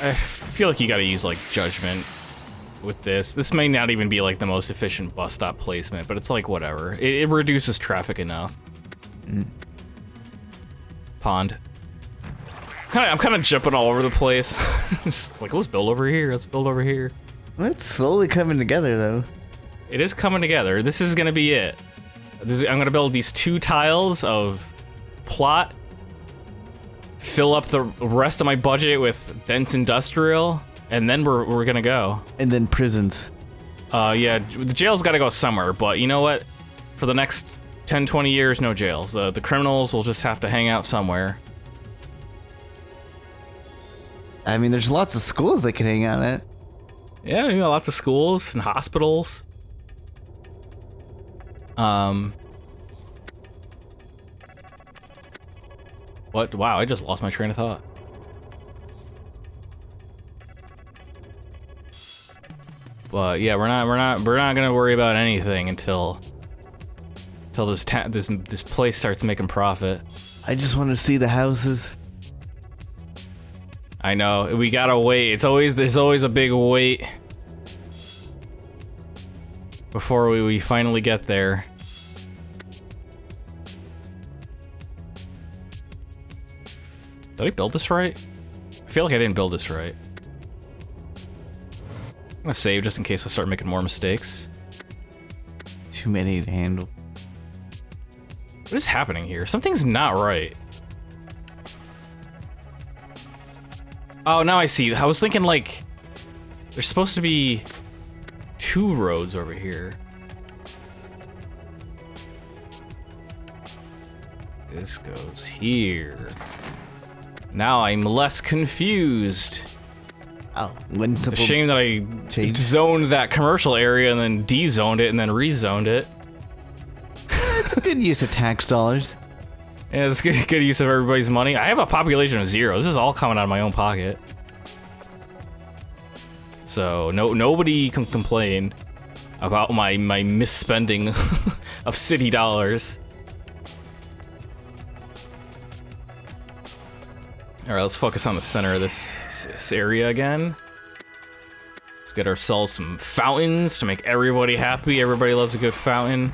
I feel like you gotta use, like, judgment with this. This may not even be, like, the most efficient bus stop placement, but it's like, whatever. It reduces traffic enough. Pond. I'm kind of jumping all over the place. Just like, let's build over here, let's build over here. Well, it's slowly coming together, though. It is coming together. This is gonna be it. I'm gonna build these 2 tiles of plot, fill up the rest of my budget with dense industrial, and then we're gonna go. And then prisons. Yeah, the jail's gotta go somewhere, but you know what? For the next 10, 20 years, no jails. The criminals will just have to hang out somewhere. I mean, there's lots of schools they can hang out at. Yeah, you know, lots of schools and hospitals. What? Wow, I just lost my train of thought. But yeah, we're not gonna worry about anything until this place starts making profit. I just want to see the houses. I know, we gotta wait. There's always a big wait before we finally get there. Did I build this right? I feel like I didn't build this right. I'm gonna save just in case I start making more mistakes. Too many to handle. What is happening here? Something's not right. Oh, now I see. I was thinking, like, there's supposed to be 2 roads over here. This goes here. Now I'm less confused. Oh, when It's a shame that I zoned that commercial area and then de-zoned it and then rezoned it. It's a good use of tax dollars. Yeah, it's good use of everybody's money. I have a population of 0. This is all coming out of my own pocket. So nobody can complain about my misspending of city dollars. All right, let's focus on the center of this area again. Let's get ourselves some fountains to make everybody happy. Everybody loves a good fountain.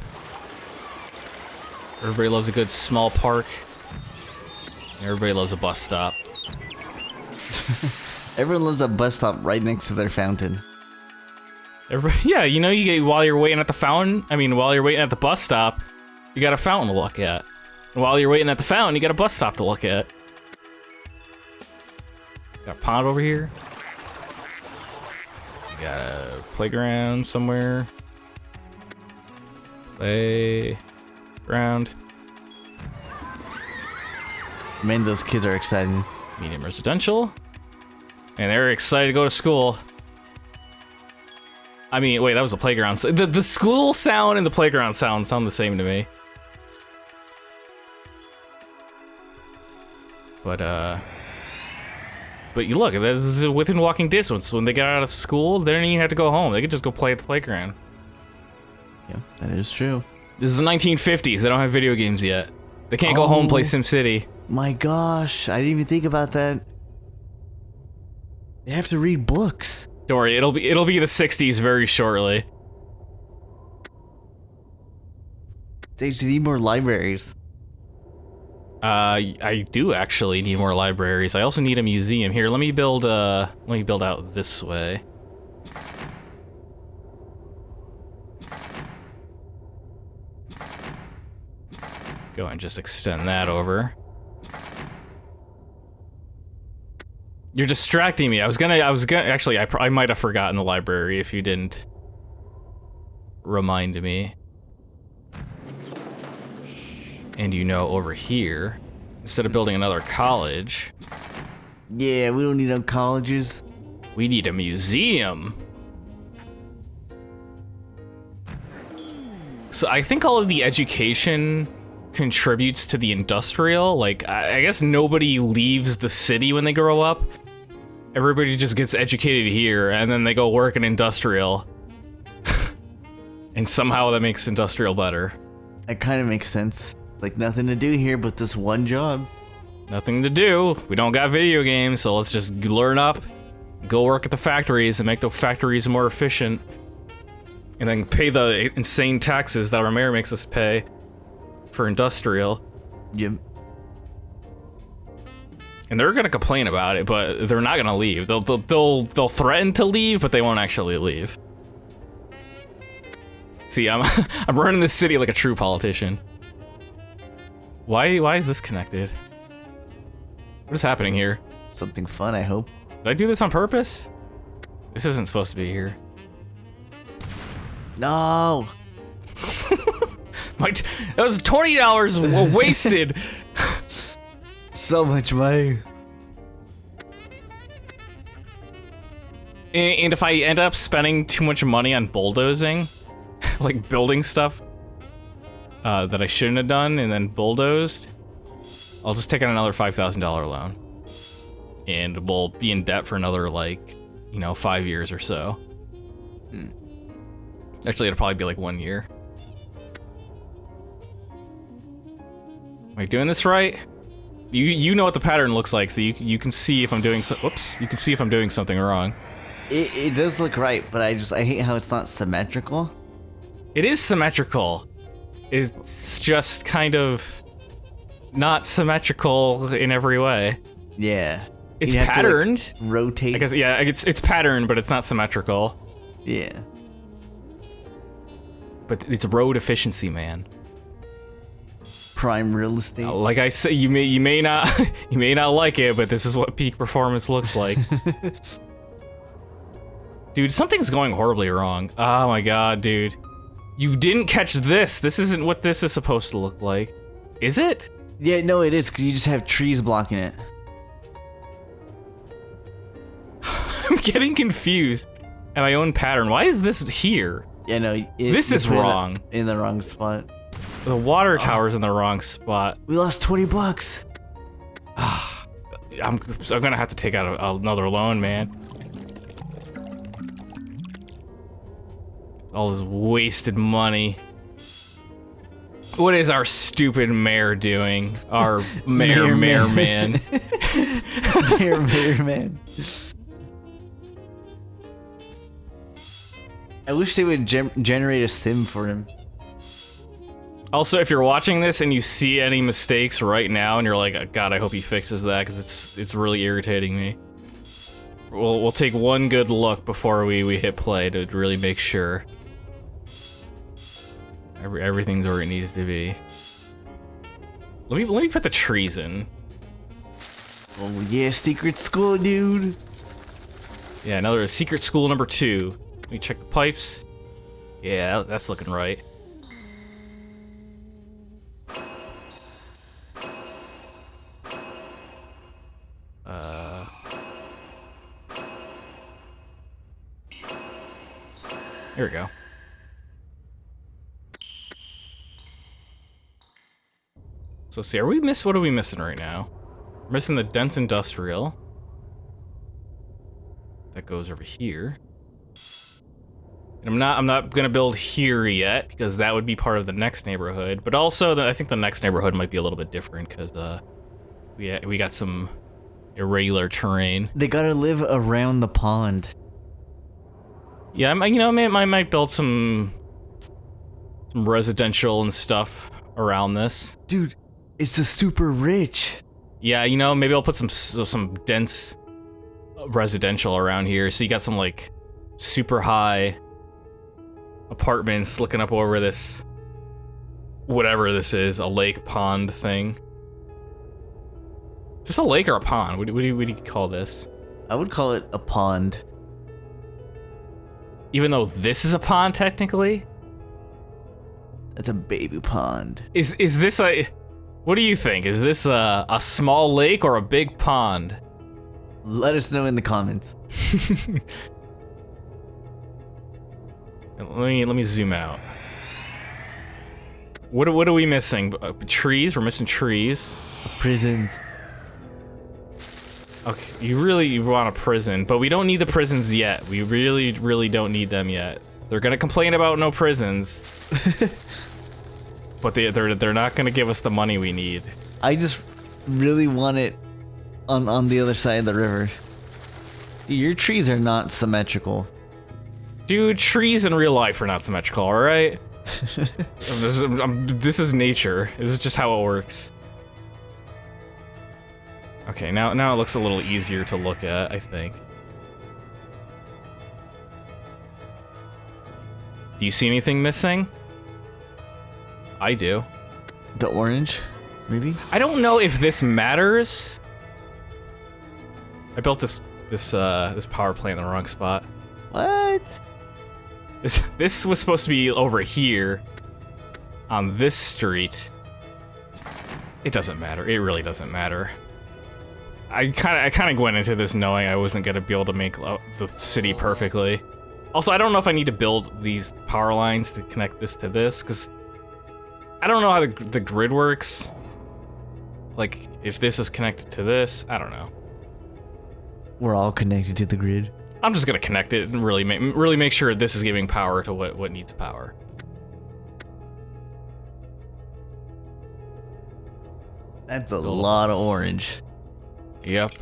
Everybody loves a good small park. Everybody loves a bus stop. Everyone loves a bus stop right next to their fountain. Yeah, you know, you get while you're waiting at the fountain. I mean, while you're waiting at the bus stop, you got a fountain to look at. And while you're waiting at the fountain, you got a bus stop to look at. Got a pond over here. You got a playground somewhere. Playground. Man, those kids are excited. Medium residential. And they're excited to go to school. I mean, wait, that was the playground. The school sound and the playground sound the same to me. But you look, this is within walking distance. When they get out of school, they don't even have to go home. They can just go play at the playground. Yeah, that is true. This is the 1950s. They don't have video games yet. They can't go home and play SimCity. My gosh, I didn't even think about that. They have to read books. Don't worry, it'll be the 60s very shortly. They need more libraries. I do actually need more libraries. I also need a museum. Here, let me build out this way. Go and just extend that over. You're distracting me. I was gonna actually, I might have forgotten the library if you didn't remind me. And you know, over here, instead of building another college... Yeah, we don't need no colleges. We need a museum. So I think all of the education contributes to the industrial. Like, I guess nobody leaves the city when they grow up. Everybody just gets educated here, and then they go work in industrial. And somehow that makes industrial better. That kind of makes sense. Like, nothing to do here but this one job. Nothing to do. We don't got video games, so let's just learn up, go work at the factories, and make the factories more efficient. And then pay the insane taxes that our mayor makes us pay for industrial. Yep. And they're gonna complain about it, but they're not gonna leave. They'll threaten to leave, but they won't actually leave. See, I'm running this city like a true politician. Why is this connected? What is happening here? Something fun, I hope. Did I do this on purpose? This isn't supposed to be here. No! That was $20 wasted! So much money. And if I end up spending too much money on bulldozing, like building stuff that I shouldn't have done and then bulldozed, I'll just take out another $5,000 loan. And we'll be in debt for another, like, 5 years or so. Actually, it'll probably be like 1 year. Am I doing this right? You know what the pattern looks like, so you can see if I'm doing whoops, you can see if I'm doing something wrong. It does look right, but I hate how it's not symmetrical. It is symmetrical. It's just kind of not symmetrical in every way. Yeah. It's patterned. To, like, rotate. I guess, yeah, it's patterned, but it's not symmetrical. Yeah. But it's road efficiency, man. Prime real estate. Like I say, you may not you may not like it, but this is what peak performance looks like. Dude, something's going horribly wrong. Oh my god, dude. You didn't catch this. This isn't what this is supposed to look like. Is it? Yeah, no, it is, because you just have trees blocking it. I'm getting confused at my own pattern. Why is this here? Yeah, no, this is wrong. In the wrong spot. The water tower's in the wrong spot. We lost $20. I'm gonna have to take out another loan, man. All this wasted money. What is our stupid mayor doing? Our mayor man. Mayor man. I wish they would generate a sim for him. Also, if you're watching this and you see any mistakes right now and you're like, God, I hope he fixes that, because it's really irritating me. We'll take one good look before we hit play to really make sure everything's where it needs to be. Let me put the trees in. Oh yeah, secret school, dude. Yeah, another secret school number 2. Let me check the pipes. Yeah, that's looking right. Here we go. So see, what are we missing right now? We're missing the dense industrial. That goes over here. And I'm not gonna build here yet, because that would be part of the next neighborhood. But also, I think the next neighborhood might be a little bit different, because we got some irregular terrain. They gotta live around the pond. Yeah, I might build some residential and stuff around this. Dude, it's a super rich. Yeah, maybe I'll put some dense residential around here, so you got some like super high apartments looking up over this, whatever this is, a lake pond thing. Is this a lake or a pond? What do you call this? I would call it a pond. Even though this is a pond, technically? That's a baby pond. Is this a... What do you think? Is this a small lake or a big pond? Let us know in the comments. Let me zoom out. What are we missing? Trees? We're missing trees. Prisons. Okay, you want a prison, but we don't need the prisons yet. We really don't need them yet. They're gonna complain about no prisons, but they're not gonna give us the money we need. I just really want it on the other side of the river. Your trees are not symmetrical. Dude, trees in real life are not symmetrical, alright? This is nature. This is just how it works. Okay, now it looks a little easier to look at, I think. Do you see anything missing? I do. The orange, maybe? I don't know if this matters. I built this power plant in the wrong spot. What? This was supposed to be over here on this street. It doesn't matter. It really doesn't matter. I kind of went into this knowing I wasn't gonna be able to make the city perfectly. Also, I don't know if I need to build these power lines to connect this to this, because I don't know how the grid works. Like, if this is connected to this, I don't know. We're all connected to the grid. I'm just gonna connect it and really make sure this is giving power to what needs power. That's a lot of orange. Yep.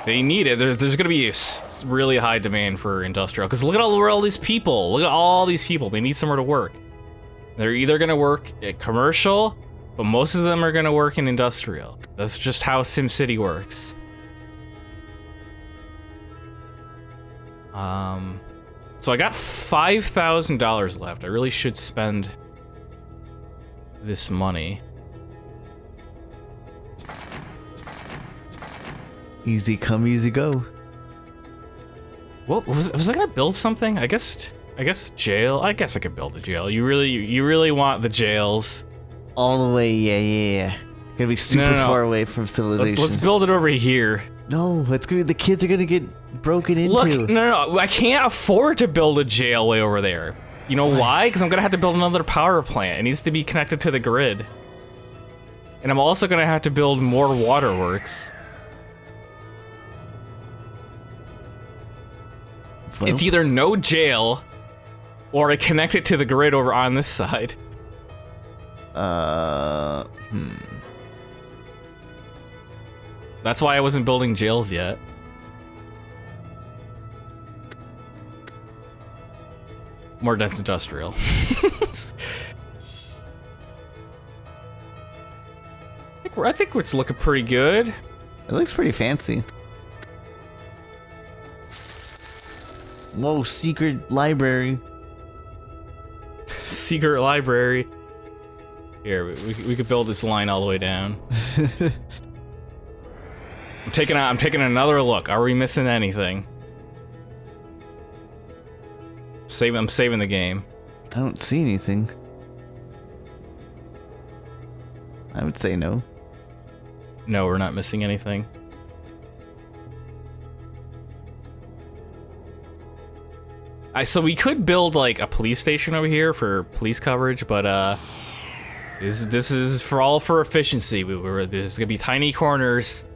They need it. There's gonna be a really high demand for industrial, because look at all these people. Look at all these people. They need somewhere to work. They're either gonna work at commercial, but most of them are gonna work in industrial. That's just how SimCity works. So I got $5,000 left. I really should spend this money. Easy come, easy go. What was I gonna build something? I guess jail. I guess I could build a jail. You really want the jails? All the way, yeah. Gonna be super far away from civilization. Let's build it over here. No, it's gonna. The kids are gonna get broken into. Look, no, I can't afford to build a jail way over there. You know why? Because I'm gonna have to build another power plant. It needs to be connected to the grid. And I'm also gonna have to build more waterworks. Well, it's either no jail, or I connect it to the grid over on this side. That's why I wasn't building jails yet. More dense industrial. I think it's looking pretty good. It looks pretty fancy. Whoa, secret library. Secret library. Here, we could build this line all the way down. I'm taking another look. Are we missing anything? I'm saving the game. I don't see anything. I would say no. No, we're not missing anything. So we could build like a police station over here for police coverage, but this is for efficiency. There's gonna be tiny corners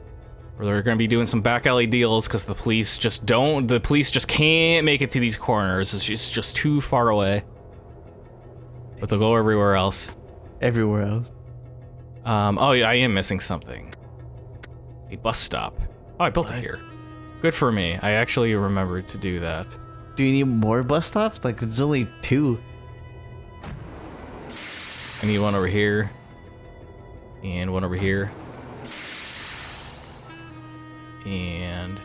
where they're gonna be doing some back alley deals because the police just can't make it to these corners. It's just too far away. But they'll go everywhere else. Everywhere else. Oh yeah, I am missing something. A bus stop. Oh, I built it here. Good for me. I actually remembered to do that. Do you need more bus stops? Like, there's only 2. I need one over here. And one over here. And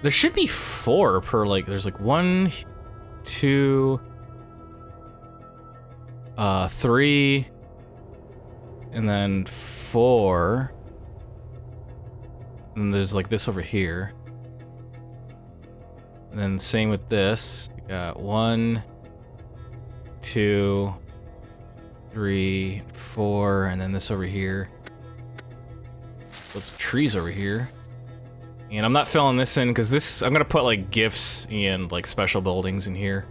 there should be 4 per, like, there's like 1, 2, 3, and then 4. And there's like this over here. And then same with this. We got 1, 2, 3, 4, and then this over here. Put some trees over here. And I'm not filling this in because this, I'm gonna put like gifts and like special buildings in here.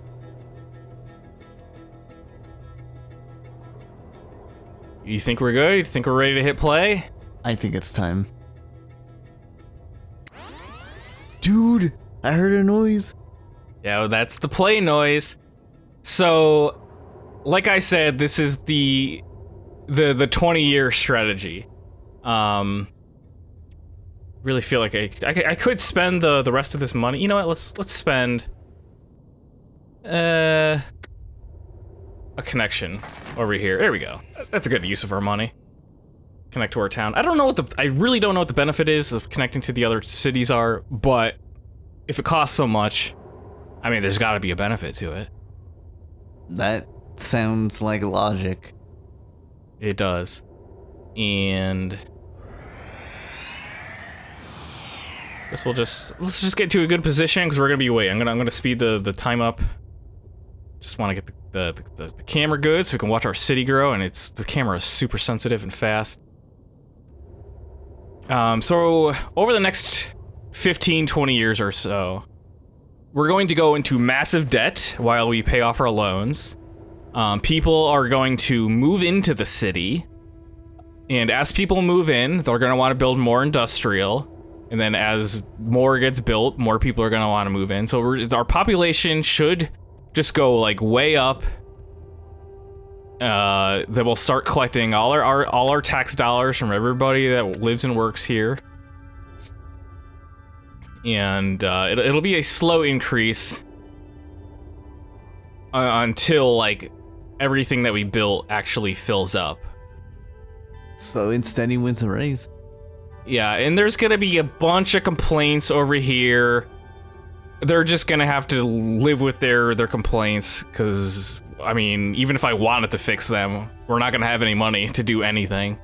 You think we're good? You think we're ready to hit play? I think it's time. Dude, I heard a noise. Yeah, well, that's the play noise. So, like I said, this is the 20-year strategy. Really feel like I could spend the rest of this money. You know what? Let's spend a connection over here. There we go. That's a good use of our money. Connect to our town. I really don't know what the benefit is of connecting to the other cities are, but if it costs so much, I mean, there's got to be a benefit to it. That sounds like logic. It does. And guess let's just get to a good position because we're gonna be I'm gonna speed the time up. Just want to get the camera good so we can watch our city grow, and the camera is super sensitive and fast. So over the next 15-20 years or so, we're going to go into massive debt while we pay off our loans. People are going to move into the city, and as people move in, they're going to want to build more industrial, and then as more gets built, more people are going to want to move in. So our population should just go like way up. Then we'll start collecting all our tax dollars from everybody that lives and works here. And it'll be a slow increase until like everything that we built actually fills up. Slow and steady wins the race. Yeah, and there's gonna be a bunch of complaints over here. They're just gonna have to live with their complaints, because I mean, even if I wanted to fix them, we're not gonna have any money to do anything.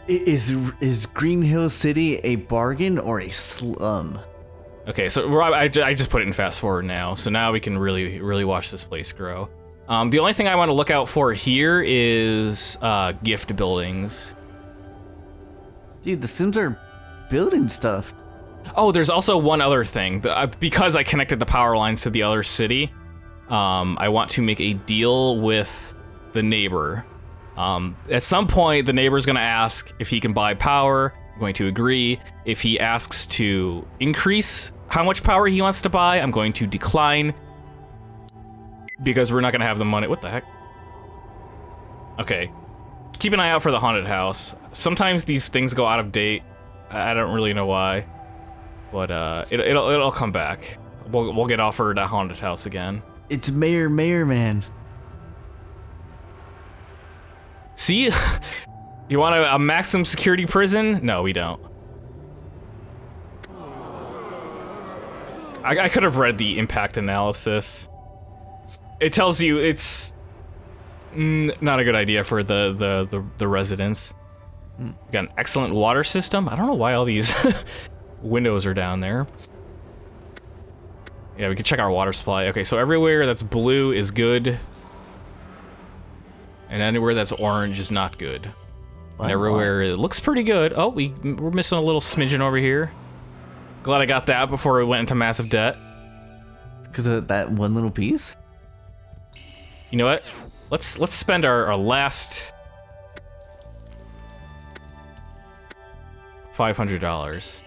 Is Green Hill City a bargain or a slum? Okay, so I just put it in fast forward now, so now we can really watch this place grow. The only thing I want to look out for here is gift buildings. Dude, the Sims are building stuff. Oh, there's also one other thing. Because I connected the power lines to the other city, I want to make a deal with the neighbor. At some point, the neighbor's gonna ask if he can buy power. I'm going to agree. If he asks to increase how much power he wants to buy, I'm going to decline, because we're not gonna have the money. What the heck? Okay. Keep an eye out for the haunted house. Sometimes these things go out of date. I don't really know why, but it'll come back. We'll get offered a haunted house again. It's Mayor Man. See? You want a maximum security prison? No, we don't. I could have read the impact analysis. It tells you it's not a good idea for the residents. Got an excellent water system. I don't know why all these windows are down there. Yeah, we can check our water supply. Okay, so everywhere that's blue is good. And anywhere that's orange is not good. And everywhere it looks pretty good. Oh, we're missing a little smidgen over here. Glad I got that before we went into massive debt. Because of that one little piece? You know what? Let's spend our last $500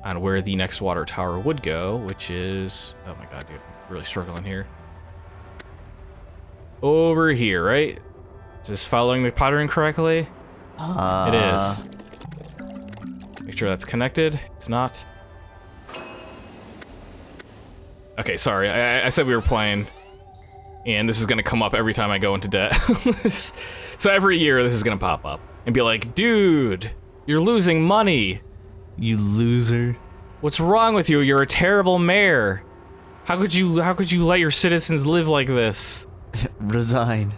on where the next water tower would go, which is, oh my god, dude, I'm really struggling here. Over here, right? Is this following the pattern correctly? It is. Make sure that's connected. It's not. Okay, sorry. I said we were playing, and this is gonna come up every time I go into debt. So every year this is gonna pop up and be like, dude, you're losing money. You loser. What's wrong with you? You're a terrible mayor. How could you let your citizens live like this? Resign.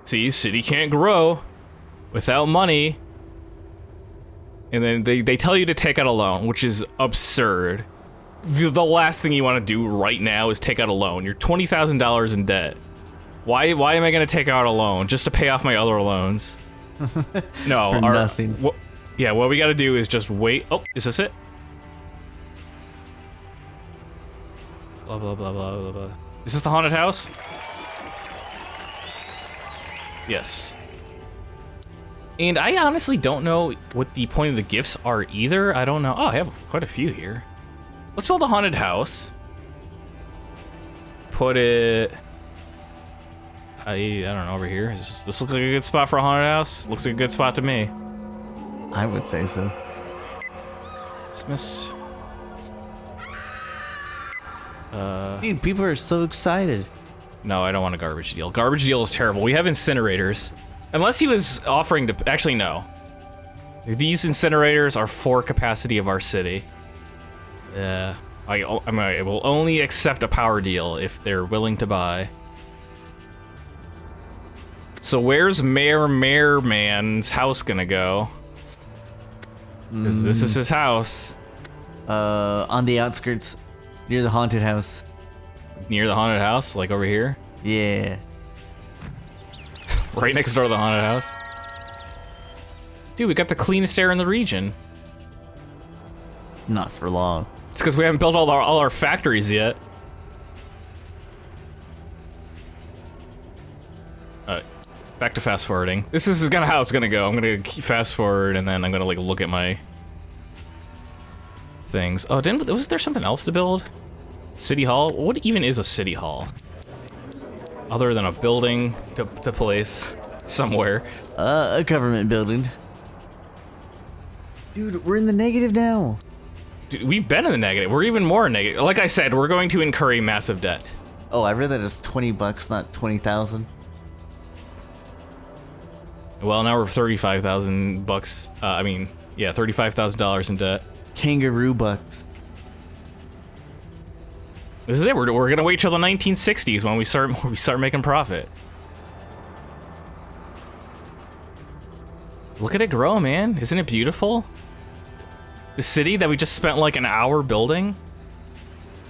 See, city can't grow without money. And then they tell you to take out a loan, which is absurd. The last thing you want to do right now is take out a loan. You're $20,000 in debt. Why am I gonna take out a loan just to pay off my other loans? No, For nothing. Yeah, what we gotta do is just wait. Oh, is this it? Blah blah blah blah blah blah. Is this the haunted house? Yes. And I honestly don't know what the point of the gifts are either. I don't know. Oh, I have quite a few here. Let's build a haunted house. Put it... I don't know, over here. Does this look like a good spot for a haunted house? Looks like a good spot to me. I would say so. Dismiss. Dude, people are so excited. No, I don't want a garbage deal. Garbage deal is terrible. We have incinerators. Unless he was offering to... Actually, no. These incinerators are for capacity of our city. I will only accept a power deal if they're willing to buy. So where's Mayor Man's house gonna go? Because this is his house. On the outskirts, near the haunted house. Near the haunted house? Like over here? Yeah. Right next door to the haunted house. Dude, we got the cleanest air in the region. Not for long. It's because we haven't built all our factories yet. Back to fast forwarding. This is kind of how it's gonna go. I'm gonna fast forward and then I'm gonna like look at my things. Oh, was there something else to build? City Hall? What even is a city hall? Other than a building to place somewhere. A government building. Dude, we're in the negative now. Dude, we've been in the negative. We're even more negative. Like I said, we're going to incur a massive debt. Oh, I read that it's $20, not 20,000. Well, now we're 35,000 bucks. I mean, yeah, $35,000 in debt. Kangaroo bucks. This is it. We're gonna wait till the 1960s when we start making profit. Look at it grow, man. Isn't it beautiful? The city that we just spent like an hour building.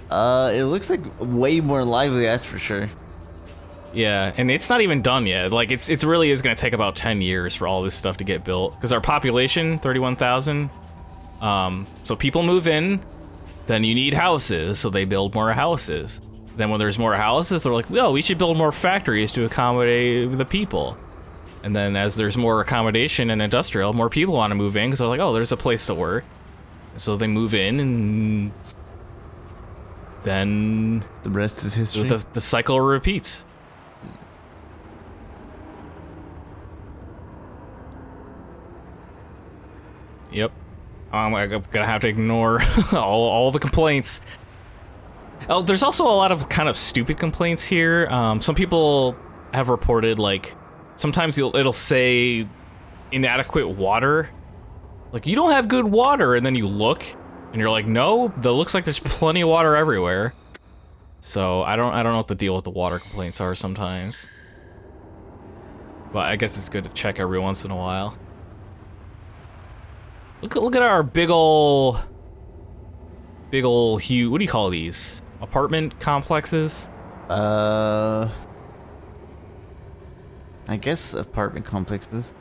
It looks like way more lively, that's for sure. Yeah, and it's not even done yet. Like it's really is gonna take about 10 years for all this stuff to get built. Because our population, 31,000. So people move in, then you need houses, so they build more houses. Then when there's more houses, they're like, well, we should build more factories to accommodate the people. And then as there's more accommodation and industrial, more people want to move in because they're like, oh, there's a place to work. So they move in, and then the rest is history. The cycle repeats. Yep. I'm gonna have to ignore all the complaints. Oh, there's also a lot of kind of stupid complaints here. Some people have reported, like, sometimes it'll say inadequate water. Like, you don't have good water, and then you look, and you're like, no, that looks like there's plenty of water everywhere. So I don't know what the deal with the water complaints are sometimes. But I guess it's good to check every once in a while. Look at our big ol' huge, what do you call these? Apartment complexes? I guess apartment complexes.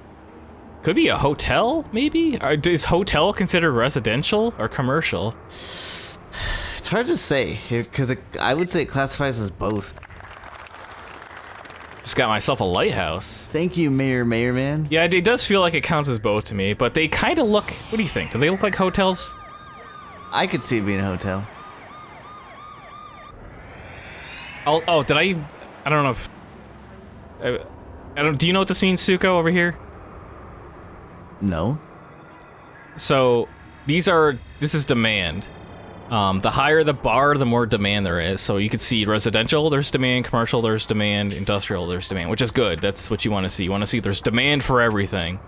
Could be a hotel, maybe? Is hotel considered residential or commercial? It's hard to say, because I would say it classifies as both. Just got myself a lighthouse. Thank you, Mayor Man. Yeah, it does feel like it counts as both to me, but they kind of look... What do you think? Do they look like hotels? I could see it being a hotel. Oh, did I don't know if... do you know what this means, Tsuko, over here? No. So, this is demand. The higher the bar, the more demand there is. So you can see residential, there's demand, commercial, there's demand, industrial, there's demand, which is good. That's what you want to see. You want to see there's demand for everything.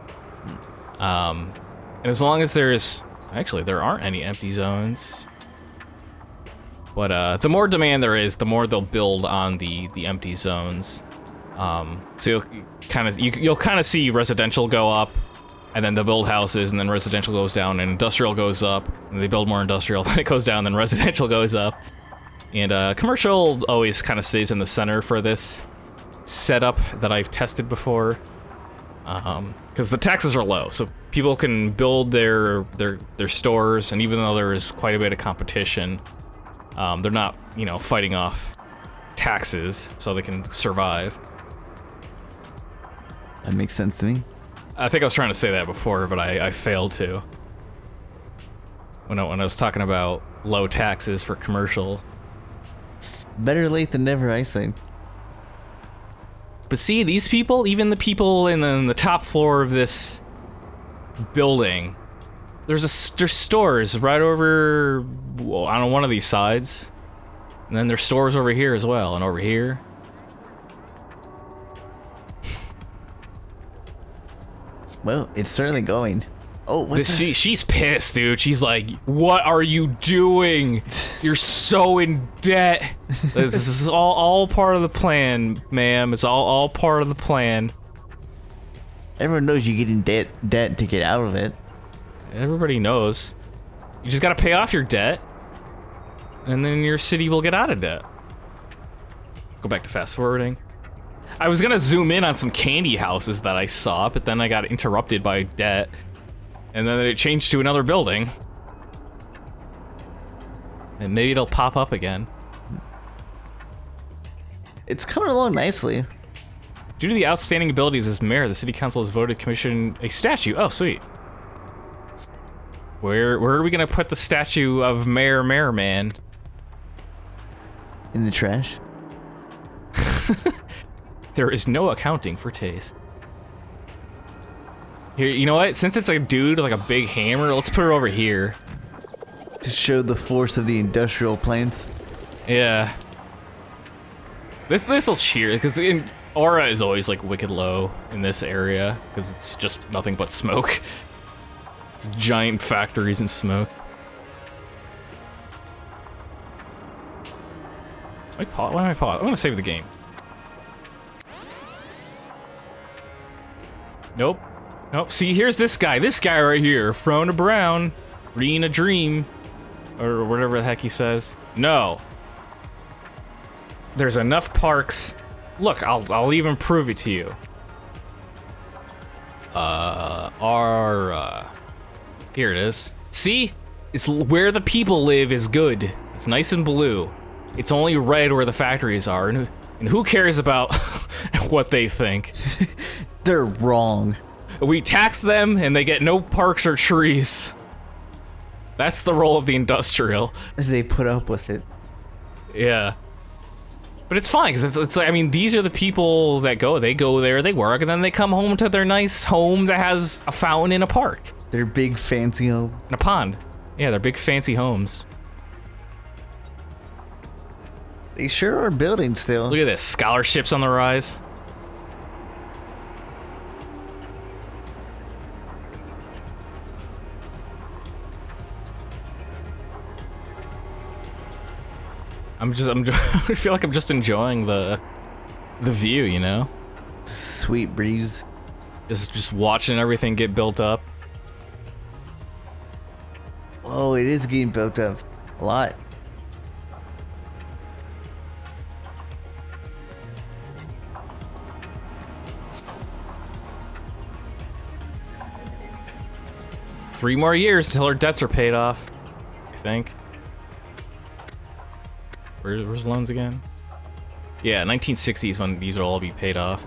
And as long as there's... Actually, there aren't any empty zones. But the more demand there is, the more they'll build on the empty zones. So you'll kind of see residential go up, and then they'll build houses, and then residential goes down, and industrial goes up, and they build more industrial, then it goes down, then residential goes up. And commercial always kind of stays in the center for this. setup that I've tested before. Because the taxes are low, so people can build their stores, and even though there is quite a bit of competition, they're not, you know, fighting off taxes, so they can survive. That makes sense to me. I think I was trying to say that before, but I failed to. When I was talking about low taxes for commercial. Better late than never, I say. But see, these people, even the people in the top floor of this building, there's stores right over on one of these sides, and then there's stores over here as well, and over here. Well, it's certainly going. Oh, what's this? She's pissed, dude. She's like, "What are you doing? You're so in debt. This is all part of the plan, ma'am. It's all part of the plan." Everyone knows you get in debt to get out of it. Everybody knows. You just gotta pay off your debt, and then your city will get out of debt. Go back to fast forwarding. I was gonna zoom in on some candy houses that I saw, but then I got interrupted by debt. And then it changed to another building. And maybe it'll pop up again. It's coming along nicely. Due to the outstanding abilities as mayor, the city council has voted to commission a statue. Oh, sweet. Where are we gonna put the statue of Mayor Man? In the trash. There is no accounting for taste. Here, you know what? Since it's a dude with like a big hammer, let's put it over here. To show the force of the industrial plants. Yeah. This'll cheer, because aura is always like wicked low in this area, because it's just nothing but smoke. It's giant factories and smoke. Why am I pause? I want to save the game. Nope. Nope, see, here's this guy right here, Frona Brown, green a dream, or whatever the heck he says. No. There's enough parks. Look, I'll even prove it to you. Here it is. See? It's where the people live is good. It's nice and blue. It's only red where the factories are, and who cares about what they think? They're wrong. We tax them, and they get no parks or trees. That's the role of the industrial. They put up with it. Yeah. But it's fine, because it's like, I mean, these are the people that they go there, they work, and then they come home to their nice home that has a fountain in a park. Their big fancy home. And a pond. Yeah, they're big fancy homes. They sure are building still. Look at this, scholarships on the rise. I feel like I'm just enjoying the view, you know? Sweet breeze. Just watching everything get built up. Oh, it is getting built up a lot. Three more years until our debts are paid off, I think. Where's the loans again? Yeah, 1960s when these will all be paid off.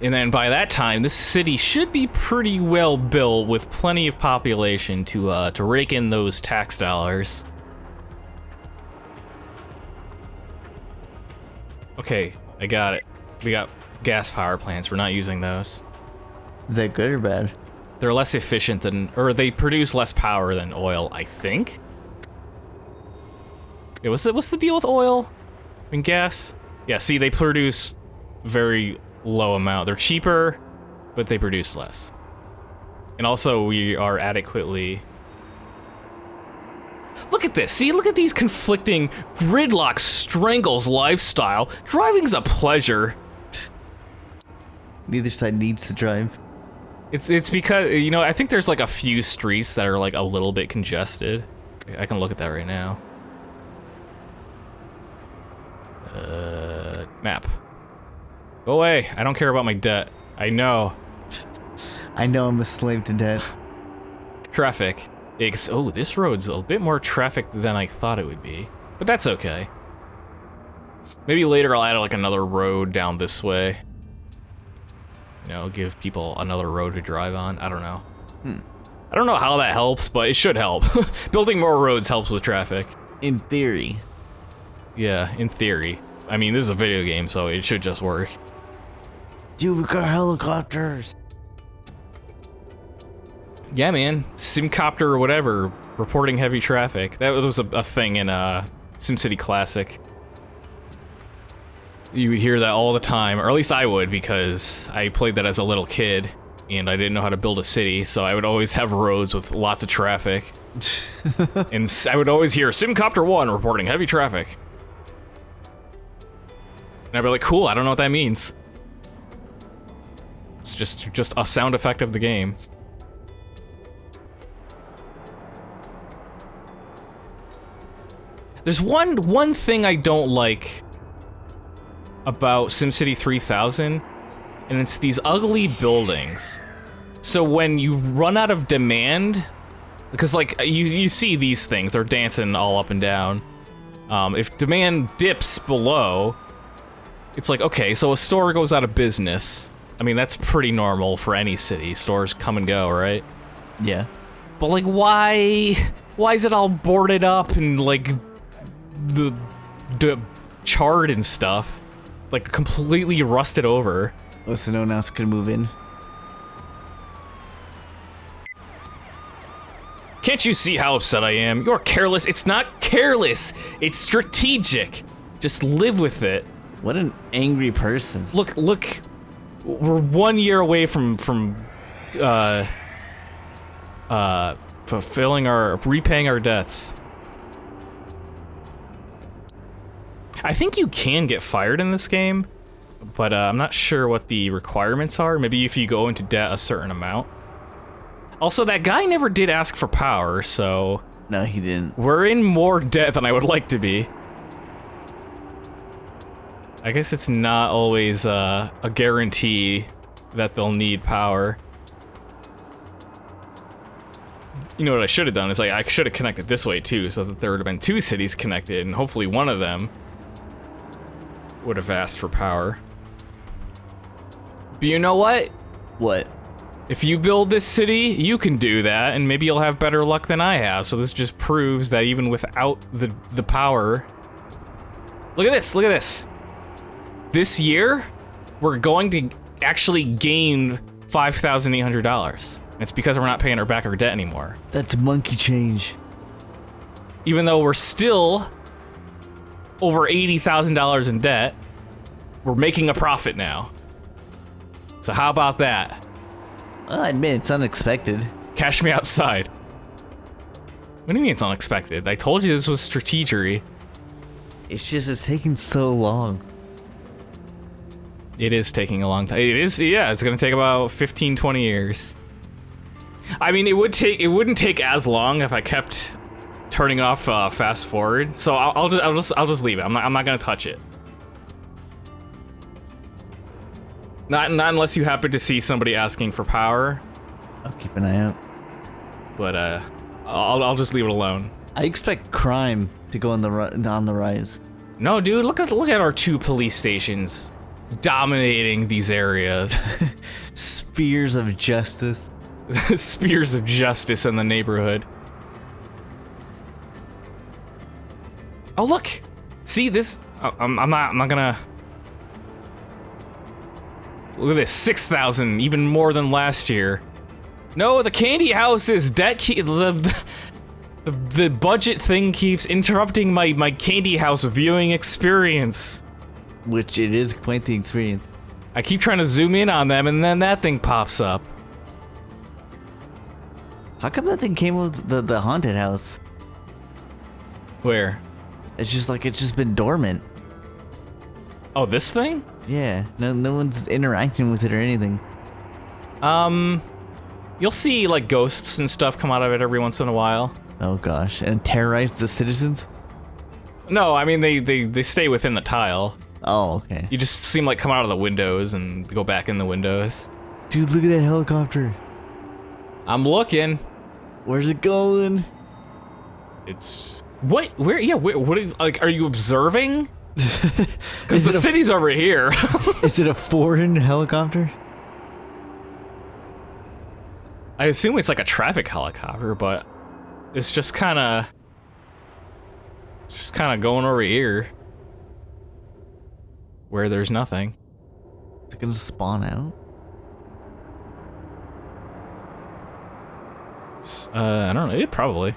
And then by that time, this city should be pretty well built with plenty of population to rake in those tax dollars. Okay, I got it. We got gas power plants. We're not using those. Is that good or bad? They're less efficient than, or they produce less power than oil, I think. Yeah, what's the deal with oil and gas? Yeah, see, they produce very low amount. They're cheaper, but they produce less. And also, we are adequately... Look at this. See, look at these conflicting gridlock strangles lifestyle. Driving's a pleasure. Neither side needs to drive. It's because, you know, I think there's like a few streets that are like a little bit congested. I can look at that right now. Map. Go away. I don't care about my debt. I know. I know I'm a slave to debt. Traffic. Oh, this road's a bit more traffic than I thought it would be. But that's okay. Maybe later I'll add like another road down this way. You know, give people another road to drive on. I don't know. I don't know how that helps, but it should help. Building more roads helps with traffic. In theory. Yeah, in theory. I mean, this is a video game, so it should just work. Dude, we got helicopters. Yeah, man. Simcopter or whatever, reporting heavy traffic. That was a thing in SimCity Classic. You would hear that all the time, or at least I would, because I played that as a little kid, and I didn't know how to build a city, so I would always have roads with lots of traffic. And I would always hear, Simcopter 1 reporting heavy traffic. And I'd be like, cool, I don't know what that means. It's just a sound effect of the game. There's one thing I don't like about SimCity 3000, and it's these ugly buildings. So when you run out of demand, because like you see these things, they're dancing all up and down. If demand dips below, it's like, okay, so a store goes out of business. I mean, that's pretty normal for any city. Stores come and go, right? Yeah. But like, why is it all boarded up and like the charred and stuff? Like completely rusted over. Oh, so no one else could move in? Can't you see how upset I am? You're careless. It's not careless. It's strategic. Just live with it. What an angry person. Look. We're 1 year away from repaying our debts. I think you can get fired in this game, but I'm not sure what the requirements are. Maybe if you go into debt a certain amount. Also, that guy never did ask for power, so... No, he didn't. We're in more debt than I would like to be. I guess it's not always a guarantee that they'll need power. You know what I should have done is like I should have connected this way too, so that there would have been 2 cities connected, and hopefully one of them would have asked for power. But you know what? What? If you build this city, you can do that, and maybe you'll have better luck than I have. So this just proves that even without the power... Look at this, look at this. This year, we're going to actually gain $5,800. It's because we're not paying our debt anymore. That's monkey change. Even though we're still over $80,000 in debt, we're making a profit now. So how about that? I'll admit, it's unexpected. Cash me outside. What do you mean it's unexpected? I told you this was strategery. It's just, it's taking so long. It is taking a long time. It is, yeah, it's gonna take about 15, 20 years. I mean, it wouldn't take as long if I kept turning off fast forward. So I'll just leave it. I'm not gonna touch it. Not unless you happen to see somebody asking for power. I'll keep an eye out. But I'll just leave it alone. I expect crime to go on the rise. No, dude, look at our 2 police stations dominating these areas. Spears of justice. Spears of justice in the neighborhood. Oh look, see this? I'm not gonna. Look at this, 6,000, even more than last year. No, the candy house is debt. The budget thing keeps interrupting my candy house viewing experience. Which it is quite the experience. I keep trying to zoom in on them, and then that thing pops up. How come that thing came with the haunted house? Where? It's just like, it's just been dormant. Oh, this thing? Yeah, no one's interacting with it or anything. You'll see like ghosts and stuff come out of it every once in a while. Oh gosh, and terrorize the citizens? No, I mean, they stay within the tile. Oh, okay. You just seem like come out of the windows and go back in the windows. Dude, look at that helicopter. I'm looking. Where's it going? It's... What? Where? Yeah, what are you observing? Because the city's over here. Is it a foreign helicopter? I assume it's like a traffic helicopter, but it's just kind of going over here where there's nothing. Is it gonna spawn out? I don't know. It probably.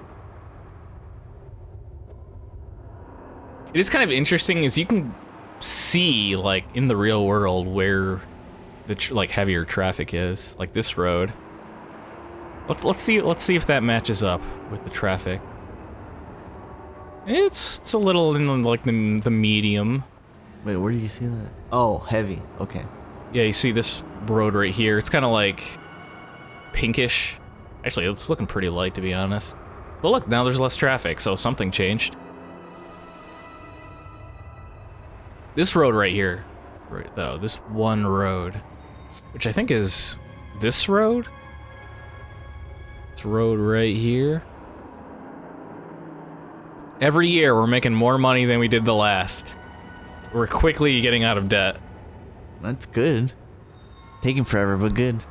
It is kind of interesting, is you can see like in the real world where the like heavier traffic is, like this road. Let's see if that matches up with the traffic. It's a little in like the medium. Wait, where do you see that? Oh, heavy. Okay. Yeah, you see this road right here. It's kind of like pinkish. Actually, it's looking pretty light, to be honest. But look, now there's less traffic, so something changed. This road right here, right though, this one road, which I think is this road? This road right here. Every year, we're making more money than we did the last. We're quickly getting out of debt. That's good. Taking forever, but good.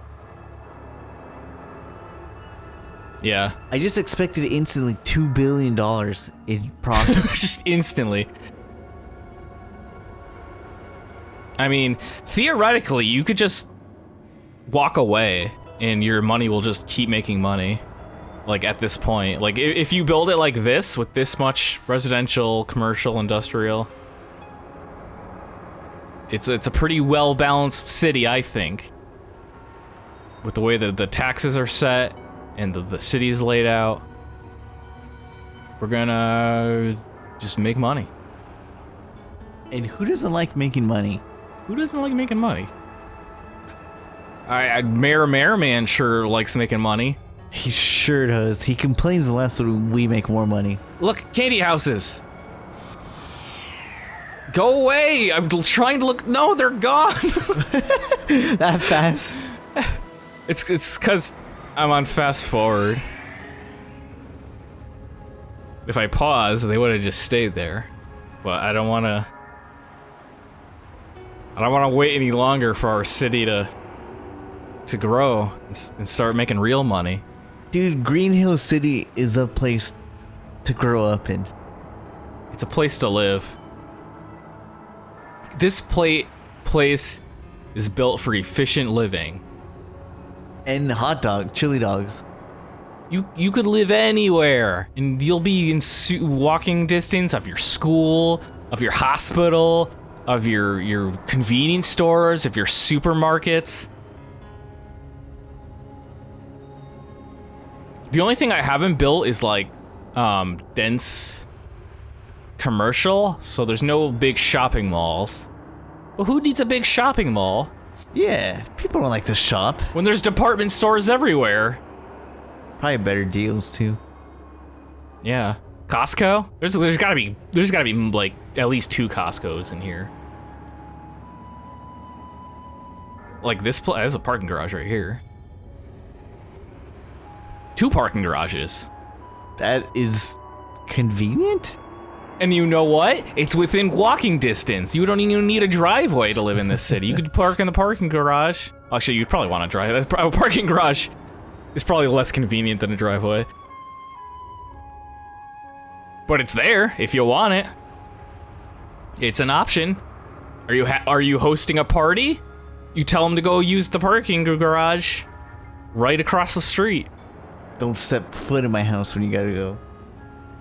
Yeah. I just expected instantly $2 billion in profit. Just instantly. I mean, theoretically, you could just walk away and your money will just keep making money. Like, at this point. Like, if you build it like this, with this much residential, commercial, industrial, it's a pretty well-balanced city, I think. With the way that the taxes are set and the city's laid out. We're gonna just make money. And who doesn't like making money? Who doesn't like making money? Mayor Man sure likes making money. He sure does. He complains less when we make more money. Look, candy houses. Go away! I'm trying to look. No, they're gone. That fast. It's because I'm on fast forward. If I pause, they would have just stayed there. But I don't want to. I don't want to wait any longer for our city to grow and start making real money. Dude, Green Hill City is a place to grow up in. It's a place to live. This place is built for efficient living. And chili dogs. You could live anywhere, and you'll be in walking distance of your school, of your hospital, of your convenience stores, of your supermarkets. The only thing I haven't built is like dense commercial, so there's no big shopping malls. But who needs a big shopping mall? Yeah, people don't like to shop. When there's department stores everywhere. Probably better deals too. Yeah. Costco? There's gotta be like at least 2 Costcos in here. Like this place, there's a parking garage right here. 2 parking garages. That is convenient? And you know what? It's within walking distance. You don't even need a driveway to live in this city. You could park in the parking garage. Actually, you'd probably want to drive. A parking garage is probably less convenient than a driveway. But it's there if you want it. It's an option. Are you hosting a party? You tell them to go use the parking garage right across the street. Don't step foot in my house when you gotta go.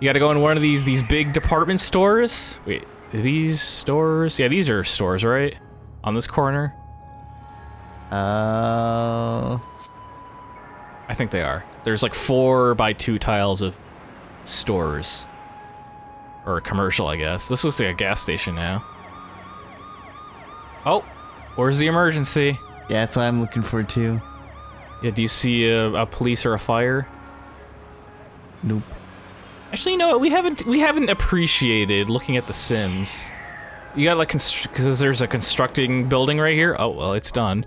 You gotta go in one of these big department stores. Wait, are these stores? Yeah, these are stores, right? On this corner? I think they are. There's like 4x2 tiles of stores. Or a commercial, I guess. This looks like a gas station now. Oh, where's the emergency? Yeah, that's what I'm looking for too. Yeah, do you see a police or a fire? Nope. Actually, you know what? We haven't appreciated looking at the Sims. You got like because there's a constructing building right here. Oh well, it's done.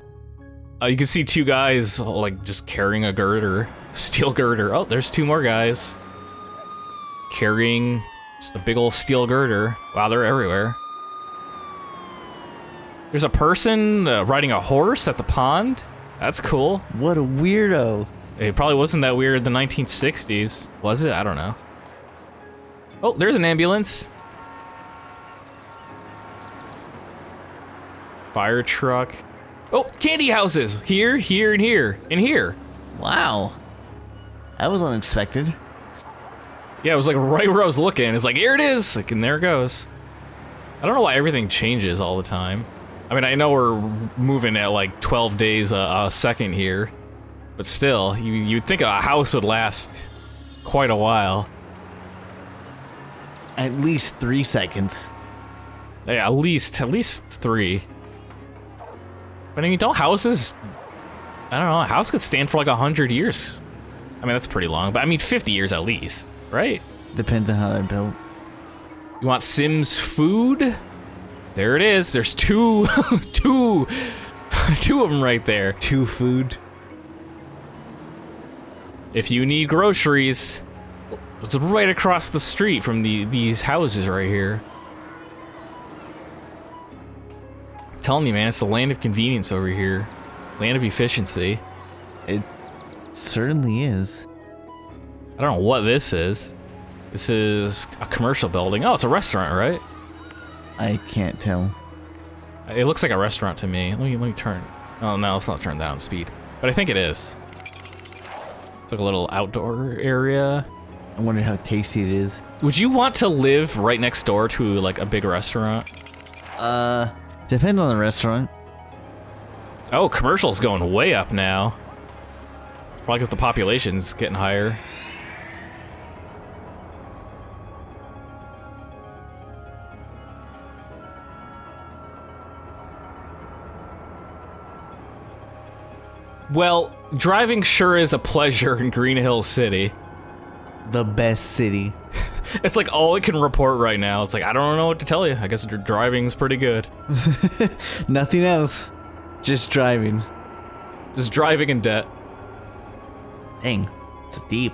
You can see two guys like just carrying a girder, steel girder. Oh, there's two more guys carrying just a big old steel girder. Wow, they're everywhere. There's a person riding a horse at the pond. That's cool. What a weirdo. It probably wasn't that weird in the 1960s. Was it? I don't know. Oh, there's an ambulance. Fire truck. Oh, candy houses! Here, here, and here, and here. Wow. That was unexpected. Yeah, it was like right where I was looking. It's like, here it is! Like, and there it goes. I don't know why everything changes all the time. I mean, I know we're moving at like 12 days a second here, but still, you'd think a house would last quite a while. At least 3 seconds. Yeah, at least 3. But I mean, don't houses... I don't know, a house could stand for like 100 years. I mean, that's pretty long, but I mean 50 years at least, right? Depends on how they're built. You want Sims food? There it is. There's two of them right there. 2 food. If you need groceries, it's right across the street from these houses right here. I'm telling you, man, it's the land of convenience over here. Land of efficiency. It certainly is. I don't know what this is. This is a commercial building. Oh, it's a restaurant, right? I can't tell. It looks like a restaurant to me. Let me turn. Oh no, let's not turn down speed. But I think it is. It's like a little outdoor area. I wonder how tasty it is. Would you want to live right next door to like a big restaurant? Depends on the restaurant. Oh, commercial's going way up now. Probably because the population's getting higher. Well, driving sure is a pleasure in Green Hill City. The best city. It's like all it can report right now. It's like, I don't know what to tell you. I guess driving's pretty good. Nothing else. Just driving. Just driving in debt. Dang, it's deep.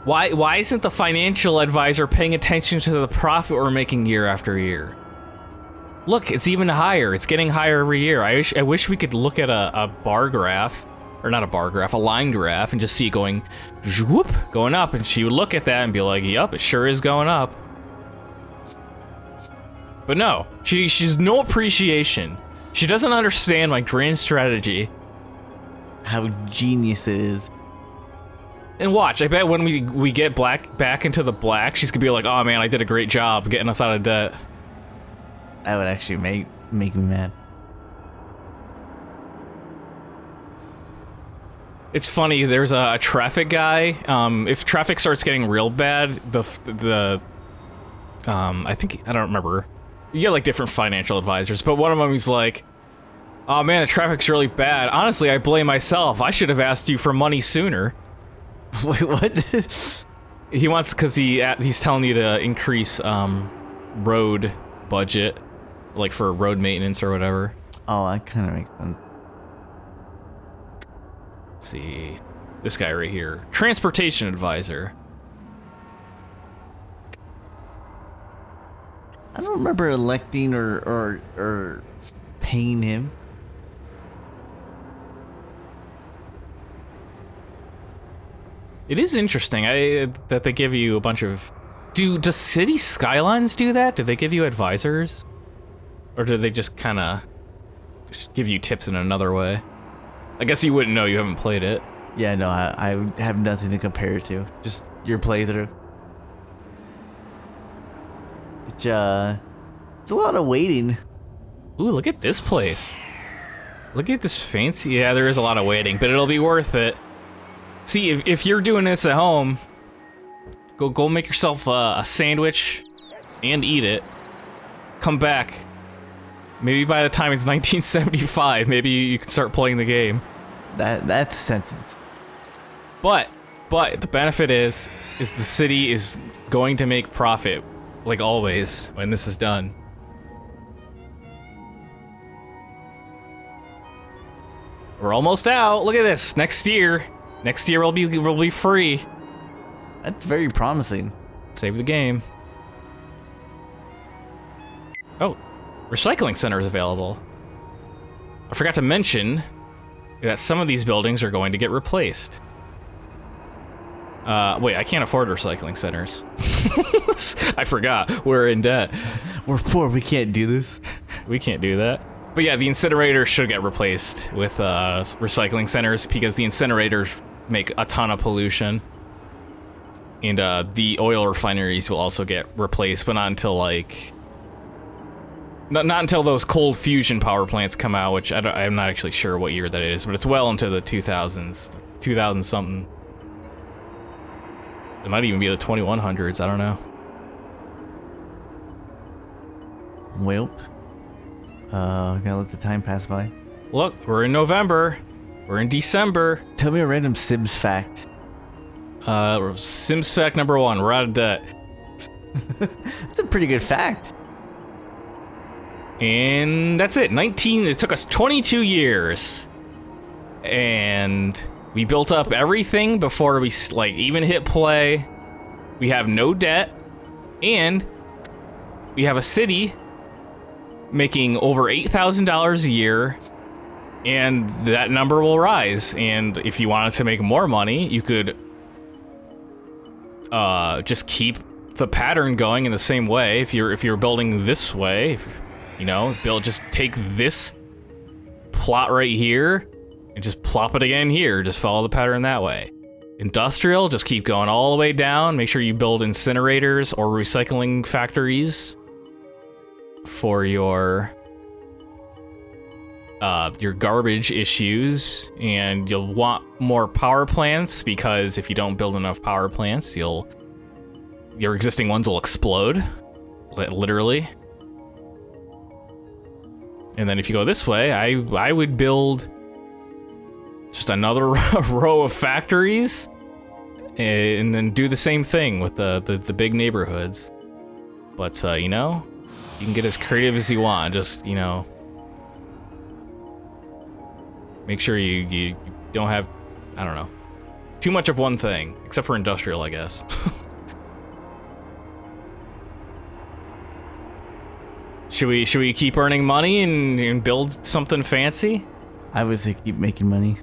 Why isn't the financial advisor paying attention to the profit we're making year after year? Look, it's even higher. It's getting higher every year. I wish we could look at a bar graph, or not a bar graph, a line graph, and just see it going, whoop, going up, and she would look at that and be like, yup, it sure is going up. But no, she's no appreciation. She doesn't understand my grand strategy. How genius it is. And watch, I bet when we get back into the black, she's gonna be like, oh man, I did a great job getting us out of debt. That would actually make me mad. It's funny, there's a traffic guy. If traffic starts getting real bad, I think, I don't remember. You get like different financial advisors, but one of them is like, oh man, the traffic's really bad. Honestly, I blame myself. I should have asked you for money sooner. Wait, what? He wants, because he's telling you to increase road budget, like for road maintenance or whatever. Oh, that kind of makes sense. Let's see, this guy right here, transportation advisor. I don't remember electing or paying him. It is interesting that they give you a bunch of... Does City Skylines do that? Do they give you advisors? Or do they just kind of give you tips in another way? I guess you wouldn't know, you haven't played it. Yeah, no, I have nothing to compare it to. Just your playthrough. It's a lot of waiting. Ooh, look at this place. Look at this fancy... Yeah, there is a lot of waiting, but it'll be worth it. See, if you're doing this at home, go make yourself a sandwich and eat it. Come back. Maybe by the time it's 1975, maybe you can start playing the game. That's a sentence. But But the benefit is the city is going to make profit, like always, when this is done. We're almost out. Look at this. Next year we'll be free. That's very promising. Save the game. Oh, recycling center is available. I forgot to mention that some of these buildings are going to get replaced. Wait, I can't afford recycling centers. I forgot. We're in debt. We're poor. We can't do this. We can't do that. But yeah, the incinerators should get replaced with recycling centers because the incinerators make a ton of pollution. And the oil refineries will also get replaced, but not until like... Not until those cold fusion power plants come out, which I'm not actually sure what year that is, but it's well into the 2000s, 2000-something. It might even be the 2100s, I don't know. Welp. Gotta let the time pass by. Look, we're in November. We're in December. Tell me a random Sims fact. Sims fact number 1, we're out of debt. That's a pretty good fact. And that's it. It took us 22 years. And we built up everything before we like even hit play. We have no debt. And we have a city making over $8,000 a year. And that number will rise. And if you wanted to make more money, you could just keep the pattern going in the same way. If you're building this way, you know, just take this plot right here and just plop it again here. Just follow the pattern that way. Industrial, just keep going all the way down. Make sure you build incinerators or recycling factories for your garbage issues, and you'll want more power plants because if you don't build enough power plants, your existing ones will explode, literally. And then if you go this way, I would build just another row of factories, and then do the same thing with the big neighborhoods. But you know, you can get as creative as you want. Just, you know, make sure you don't have, I don't know, too much of one thing, except for industrial, I guess. Should we keep earning money and build something fancy? I would say keep making money.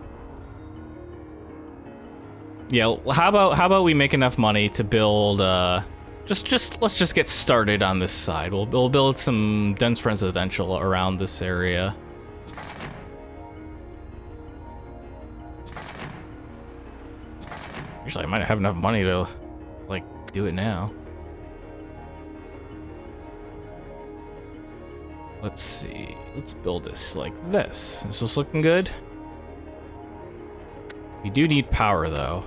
Yeah, how about we make enough money to build let's just get started on this side. We'll build some dense residential around this area. Actually, I might have enough money to like do it now. Let's see. Let's build this like this. Is this looking good? We do need power though.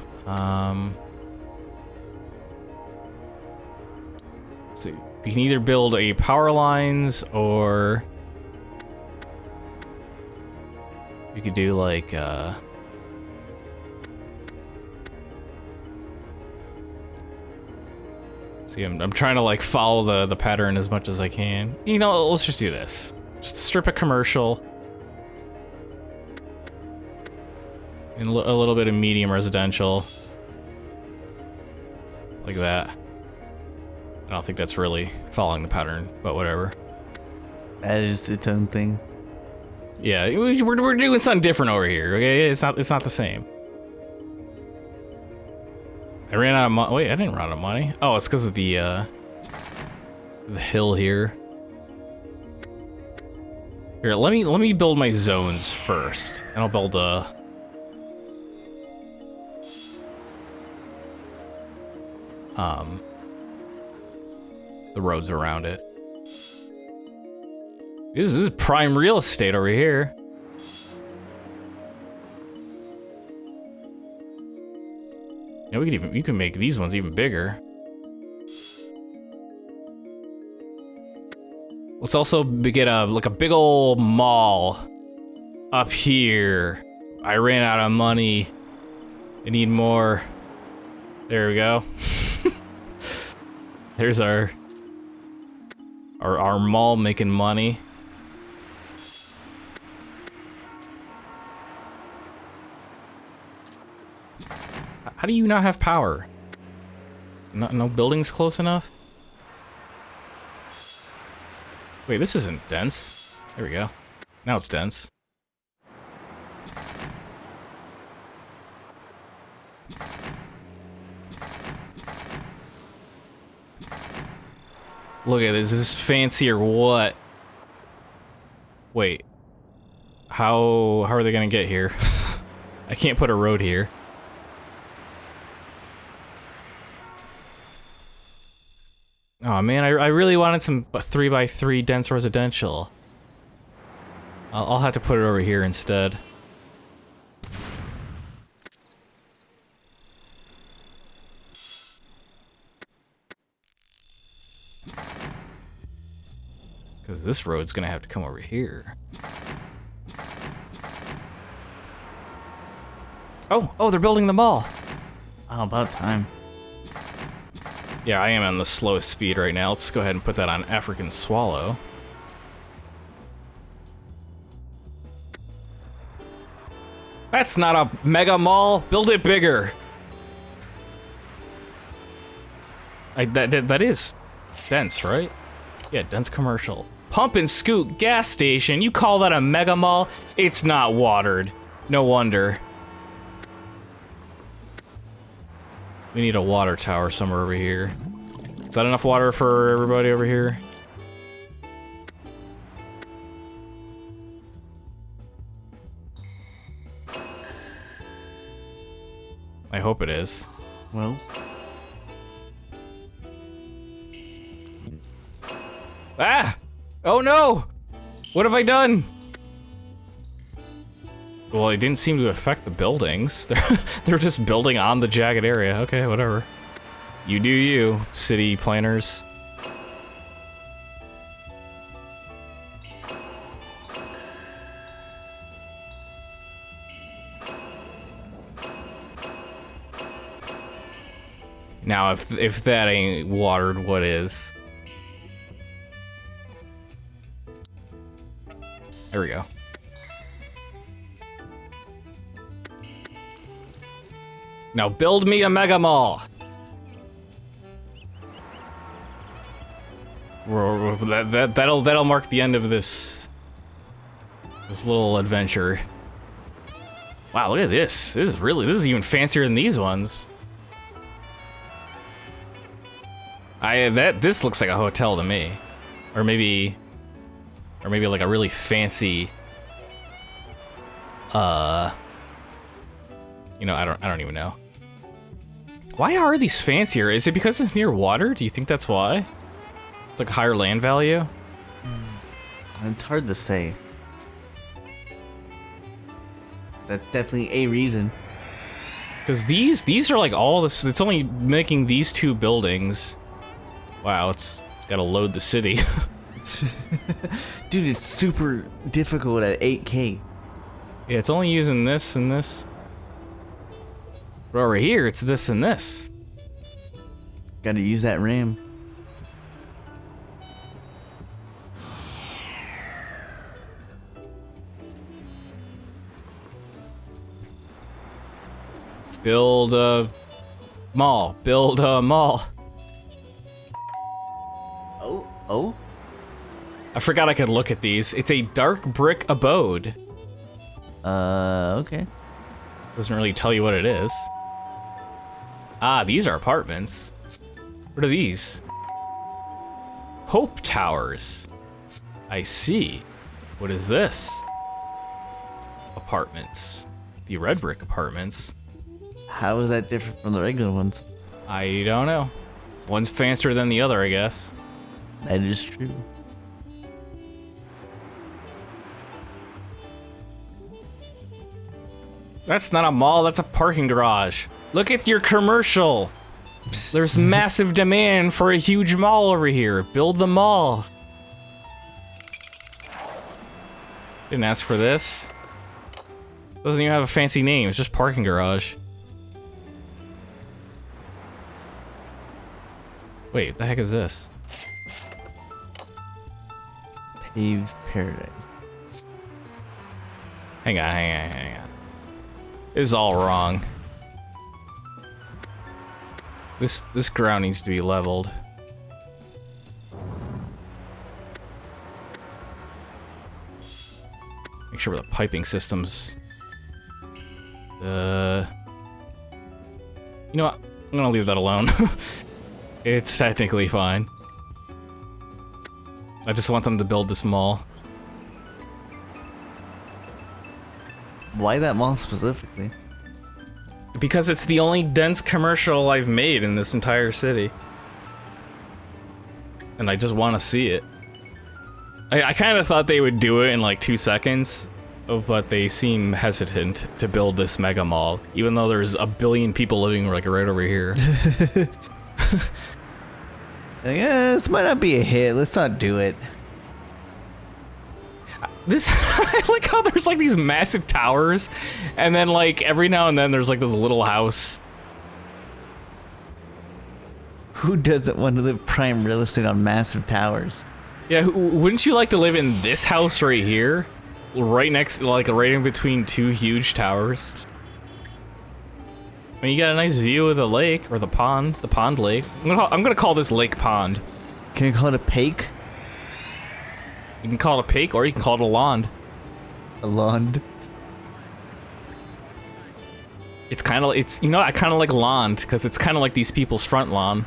Let's see. We can either build a power lines or we could do like see, I'm trying to like follow the pattern as much as I can. You know, let's just do this. Just strip a commercial. And a little bit of medium residential. Like that. I don't think that's really following the pattern, but whatever. That is its own thing. Yeah, we're doing something different over here, okay? It's not the same. I ran out of money. Wait, I didn't run out of money. Oh, it's because of the hill here. Here, let me build my zones first, and I'll build the roads around it. This is prime real estate over here. Yeah, we can make these ones even bigger. Let's also get like a big old mall up here. I ran out of money. I need more There we go. There's our mall making money. How do you not have power? No buildings close enough? Wait, this isn't dense. There we go. Now it's dense. Look at this. Is this fancy or what? Wait. How are they gonna get here? I can't put a road here. Oh man, I really wanted some 3x3 dense residential. I'll have to put it over here instead. Because this road's gonna have to come over here. Oh, they're building the mall. Oh, about time. Yeah, I am on the slowest speed right now. Let's go ahead and put that on African Swallow. That's not a mega mall. Build it bigger. That is dense, right? Yeah, dense commercial. Pump and scoot gas station. You call that a mega mall? It's not watered. No wonder. We need a water tower somewhere over here. Is that enough water for everybody over here? I hope it is. Well. Ah! Oh no! What have I done? Well, it didn't seem to affect the buildings. They're just building on the jagged area. Okay, whatever. You do you, city planners. Now, if that ain't watered, what is? There we go. Now build me a mega mall. That'll mark the end of this little adventure. Wow, look at this. This is even fancier than these ones. This looks like a hotel to me. Or maybe like a really fancy you know, I don't even know. Why are these fancier? Is it because it's near water? Do you think that's why? It's like higher land value? It's hard to say. That's definitely a reason. Because these are like all this. It's only making these two buildings. Wow, it's got to load the city. Dude, it's super difficult at 8K. Yeah, it's only using this and this. But over here, it's this and this. Gotta use that RAM. Build a mall. Build a mall. Oh? I forgot I could look at these. It's a dark brick abode. Okay. Doesn't really tell you what it is. Ah, these are apartments. What are these? Hope Towers. I see. What is this? Apartments. The red brick apartments. How is that different from the regular ones? I don't know. One's fancier than the other, I guess. That is true. That's not a mall, that's a parking garage. Look at your commercial. There's massive demand for a huge mall over here. Build the mall. Didn't ask for this. Doesn't even have a fancy name, it's just parking garage. Wait, what the heck is this? Paved paradise. Hang on. This is all wrong. This ground needs to be leveled. Make sure the piping systems. You know what? I'm gonna leave that alone. It's technically fine. I just want them to build this mall. Why that mall specifically? Because it's the only dense commercial I've made in this entire city. And I just want to see it. I kind of thought they would do it in like 2 seconds, but they seem hesitant to build this mega mall, even though there's a billion people living like right over here. Yeah, this might not be a hit. Let's not do it. This, I like how there's like these massive towers, and then like every now and then there's like this little house. Who doesn't want to live prime real estate on massive towers? Yeah, wouldn't you like to live in this house right here? Right next, like right in between two huge towers? I mean, you got a nice view of the lake, or the pond lake. I'm gonna call this Lake Pond. Can you call it a pake? You can call it a pake, or you can call it a lawn. A lawn? It's kind of, you know, I kind of like lawn, because it's kind of like these people's front lawn.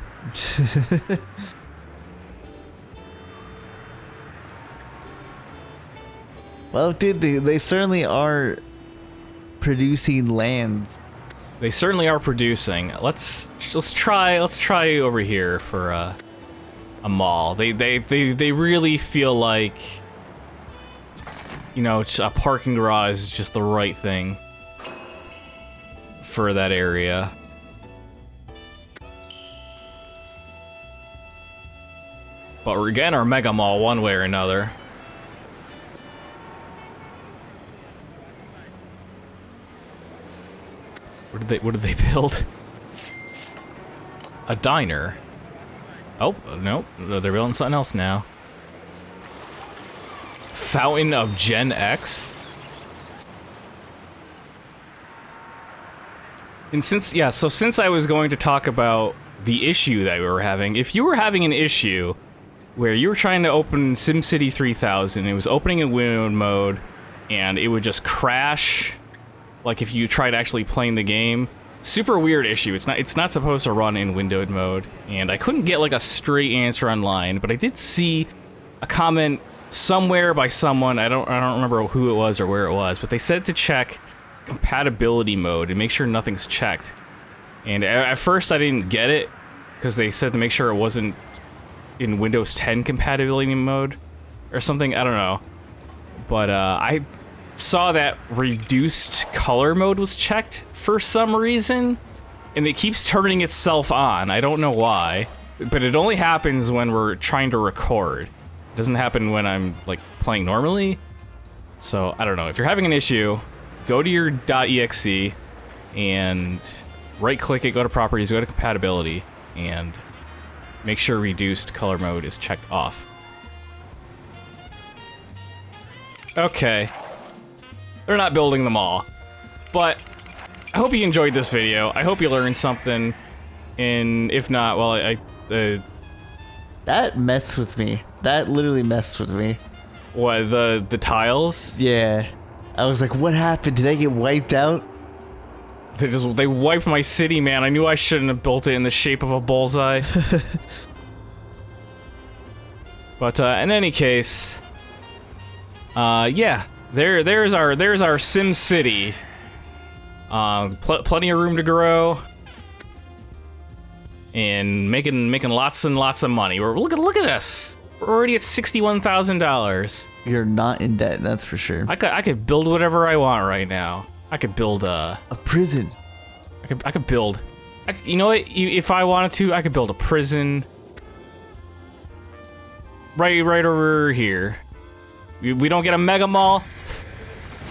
Well, dude, they certainly are producing lands. They certainly are producing. Let's try over here for a mall. They really feel like, you know, a parking garage is just the right thing for that area. But we're getting our mega mall one way or another. What did they build? A diner. Oh, nope. They're building something else now. Fountain of Gen X? And since I was going to talk about the issue that we were having, if you were having an issue where you were trying to open SimCity 3000, it was opening in windowed mode, and it would just crash, like if you tried actually playing the game. Super weird issue. It's not supposed to run in windowed mode, and I couldn't get like a straight answer online, but I did see a comment somewhere by someone. I don't remember who it was or where it was, but they said to check compatibility mode and make sure nothing's checked. And at first I didn't get it because they said to make sure it wasn't in Windows 10 compatibility mode or something. I don't know, but I saw that reduced color mode was checked for some reason, and it keeps turning itself on. I don't know why, but it only happens when we're trying to record. It doesn't happen when I'm like playing normally. So I don't know. If you're having an issue, go to your .exe and right-click it, go to properties, go to compatibility, and make sure reduced color mode is checked off. Okay. They're not building them all, but I hope you enjoyed this video. I hope you learned something, and if not, well, that messed with me. That literally messed with me. What, the tiles? Yeah. I was like, what happened? Did they get wiped out? They wiped my city, man. I knew I shouldn't have built it in the shape of a bullseye. But in any case, yeah. There's our SimCity. Plenty of room to grow, and making lots and lots of money. Look at us. We're already at $61,000. You're not in debt, that's for sure. I could build whatever I want right now. I could build a prison. I could build. You know what? If I wanted to, I could build a prison. Right over here. We don't get a mega mall.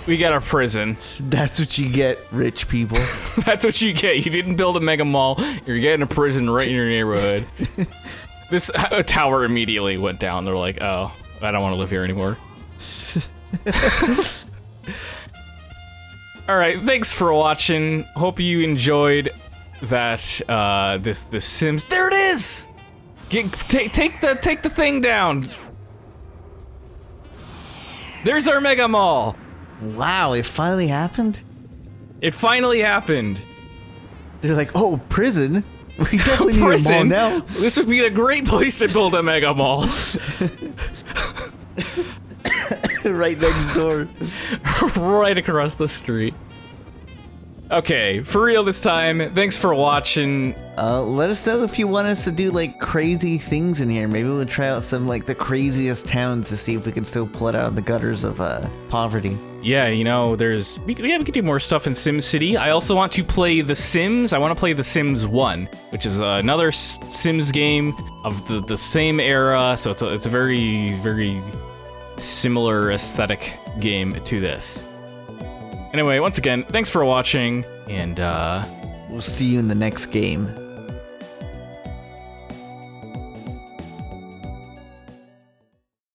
We get a prison. That's what you get, rich people. That's what you get. You didn't build a mega mall. You're getting a prison right in your neighborhood. This tower immediately went down. They're like, oh, I don't want to live here anymore. All right, thanks for watching. Hope you enjoyed that. This Sims. There it is. Take the thing down. There's our mega mall. Wow, it finally happened? It finally happened. They're like, oh, prison? We definitely need a mall now. This would be a great place to build a mega mall. Right next door. Right across the street. Okay, for real this time. Thanks for watching. Let us know if you want us to do like crazy things in here. Maybe we'll try out some like the craziest towns to see if we can still pull it out of the gutters of poverty. Yeah, you know, we can do more stuff in SimCity. I also want to play The Sims. I want to play The Sims 1, which is another Sims game of the same era. So it's a very, very similar aesthetic game to this. Anyway, once again, thanks for watching, and we'll see you in the next game.